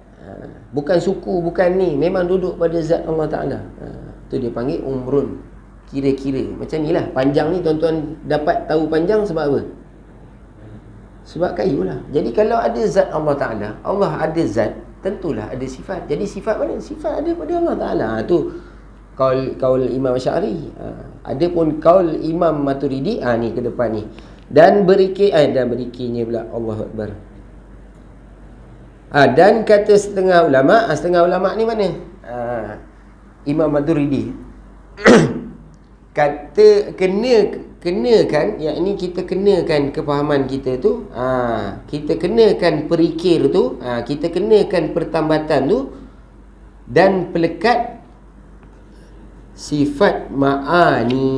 Speaker 1: Bukan suku, bukan ni, memang duduk pada zat Allah Ta'ala. Tu dia panggil umrun, kira-kira. Macam ni lah, panjang ni tuan-tuan dapat tahu panjang sebab apa? Sebab kayu lah. Jadi kalau ada zat Allah Ta'ala, Allah ada zat, tentulah ada sifat. Jadi sifat mana? Sifat ada pada Allah Ta'ala. Tu kaul Imam Asy'ari. Ada pun kaul Imam Maturidi. Ni ke depan ni. Dan berikirnya pula, Allahu Akbar. Dan kata setengah ulama ni mana? Imam Maturidi kata kenakan, yakni kita kenakan kefahaman kita tu, kita kenakan perikir tu, kita kenakan pertambatan tu dan pelekat sifat ma'ani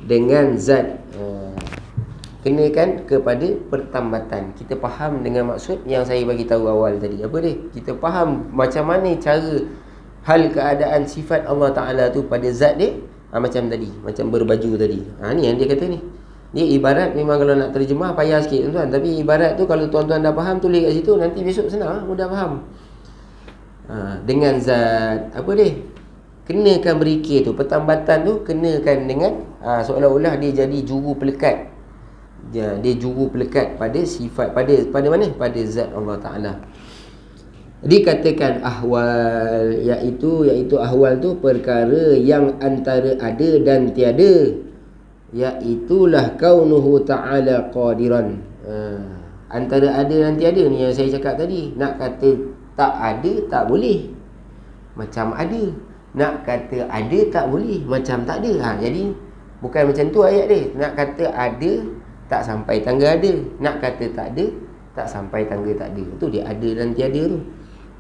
Speaker 1: dengan zat. Kenakan kepada pertambatan. Kita faham dengan maksud yang saya bagi tahu awal tadi. Apa dia? Kita faham macam mana cara hal keadaan sifat Allah Ta'ala tu pada zat dia. Macam tadi, macam berbaju tadi. Ni yang dia kata ni. Dia ibarat, memang kalau nak terjemah payah sikit tuan-tuan. Tapi ibarat tu kalau tuan-tuan dah faham, tulis kat situ, nanti besok senang, mudah faham. Dengan zat, apa dia? Kenakan berikir tu, pertambatan tu kenakan dengan seolah-olah dia jadi juru pelekat. Dia juru pelekat pada sifat, pada mana? Pada zat Allah Ta'ala. Dikatakan ahwal, iaitu ahwal tu perkara yang antara ada dan tiada, iaitulah kaunuhu ta'ala qadiran. Antara ada dan tiada ni yang saya cakap tadi. Nak kata tak ada, tak boleh, macam ada. Nak kata ada, tak boleh, macam tak ada. Jadi bukan macam tu ayat dia. Nak kata ada, tak sampai tangga ada. Nak kata tak ada, tak sampai tangga tak ada. Itu dia ada dan tiada tu.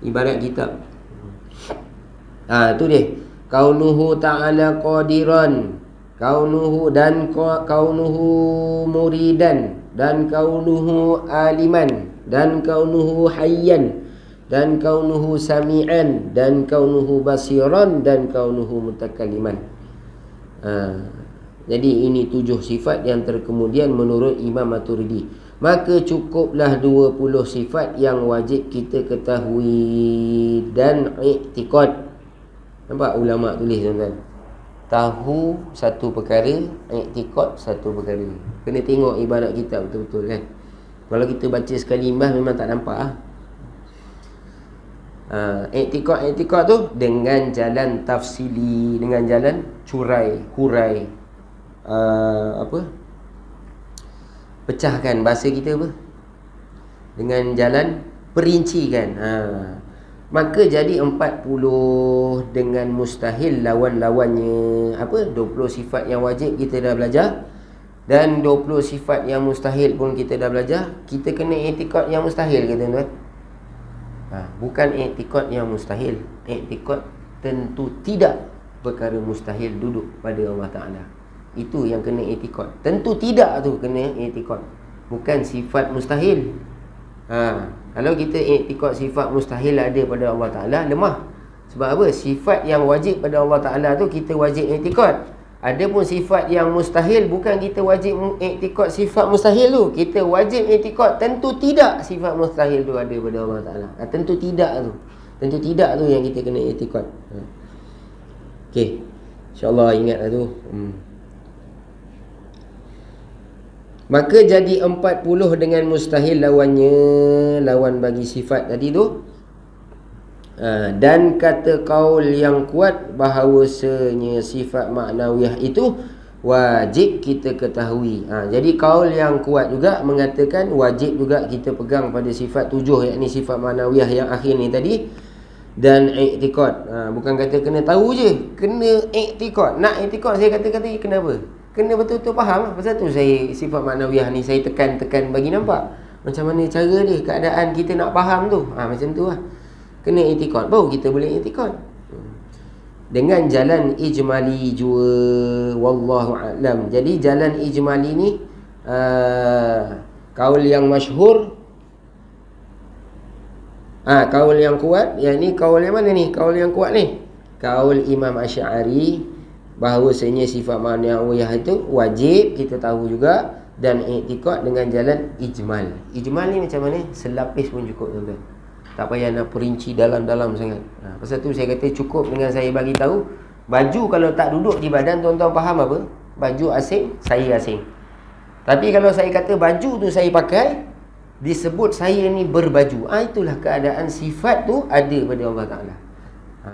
Speaker 1: Ibarat kitab. Tu dia. Kaunuhu ta'ala qadiran. Kaunuhu dan kaunuhu muridan. Dan kaunuhu aliman. Dan kaunuhu hayyan. Dan kaunuhu sami'an. Dan kaunuhu basiran. Dan kaunuhu mutakalliman. Jadi ini 7 sifat yang terkemudian menurut Imam Maturidi. Maka cukuplah 20 sifat yang wajib kita ketahui dan i'tiqad. Nampak ulama tulis tuan-tuan? Tahu satu perkara, i'tiqad satu perkara. Kena tengok ibarat kitab betul-betul kan. Kalau kita baca sekali imbas memang tak nampak i'tiqad tu dengan jalan tafsili, dengan jalan hurai, pecahkan, bahasa kita apa, dengan jalan perincikan. Maka jadi 40 dengan mustahil lawan-lawannya. 20 sifat yang wajib kita dah belajar, dan 20 sifat yang mustahil pun kita dah belajar. Kita kena i'tiqad yang mustahil ke tuan-tuan? Bukan i'tiqad yang mustahil. I'tiqad tentu tidak perkara mustahil duduk pada Allah Ta'ala. Itu yang kena i'tiqad. Tentu tidak tu kena i'tiqad, bukan sifat mustahil. Kalau kita i'tiqad sifat mustahil ada pada Allah Ta'ala, lemah. Sebab apa? Sifat yang wajib pada Allah Ta'ala tu kita wajib i'tiqad. Adapun sifat yang mustahil, bukan kita wajib i'tiqad sifat mustahil tu, kita wajib i'tiqad tentu tidak sifat mustahil tu ada pada Allah Ta'ala. Tentu tidak tu yang kita kena i'tiqad. Okey, InsyaAllah ingatlah tu. Maka jadi 40 dengan mustahil lawannya, lawan bagi sifat tadi tu. Dan kata kaul yang kuat bahawasanya sifat maknawiyah itu wajib kita ketahui. Jadi kaul yang kuat juga mengatakan wajib juga kita pegang pada sifat 7, yakni sifat maknawiyah yang akhir ni tadi. Dan i'tiqad, bukan kata kena tahu je, kena i'tiqad. Nak i'tiqad, saya kata-kata kenapa? Kena betul-betul faham. Pasal tu saya sifat maknawiyah ni saya tekan bagi nampak macam mana cara dia, keadaan kita nak faham tu. Macam tu lah. Kena i'tiqad, baru kita boleh i'tiqad. Dengan jalan ijmali jua, wallahu a'lam. Jadi jalan ijmali ni kaul yang masyhur, kaul yang kuat. Yang ni kaul yang mana ni? Kaul yang kuat ni kaul Imam Asy'ari, bahawasanya sifat ma'nawiyah itu wajib kita tahu juga, dan i'tiqad dengan jalan ijmal. Ijmal ni macam mana? Selapis pun cukup tuan-tuan. Tak payah nak perinci dalam-dalam sangat. Pasal tu saya kata cukup dengan saya bagi tahu, baju kalau tak duduk di badan, tuan-tuan faham apa? Baju asing, saya asing. Tapi kalau saya kata baju tu saya pakai, disebut saya ni berbaju. Itulah keadaan sifat tu ada pada Allah Ta'ala.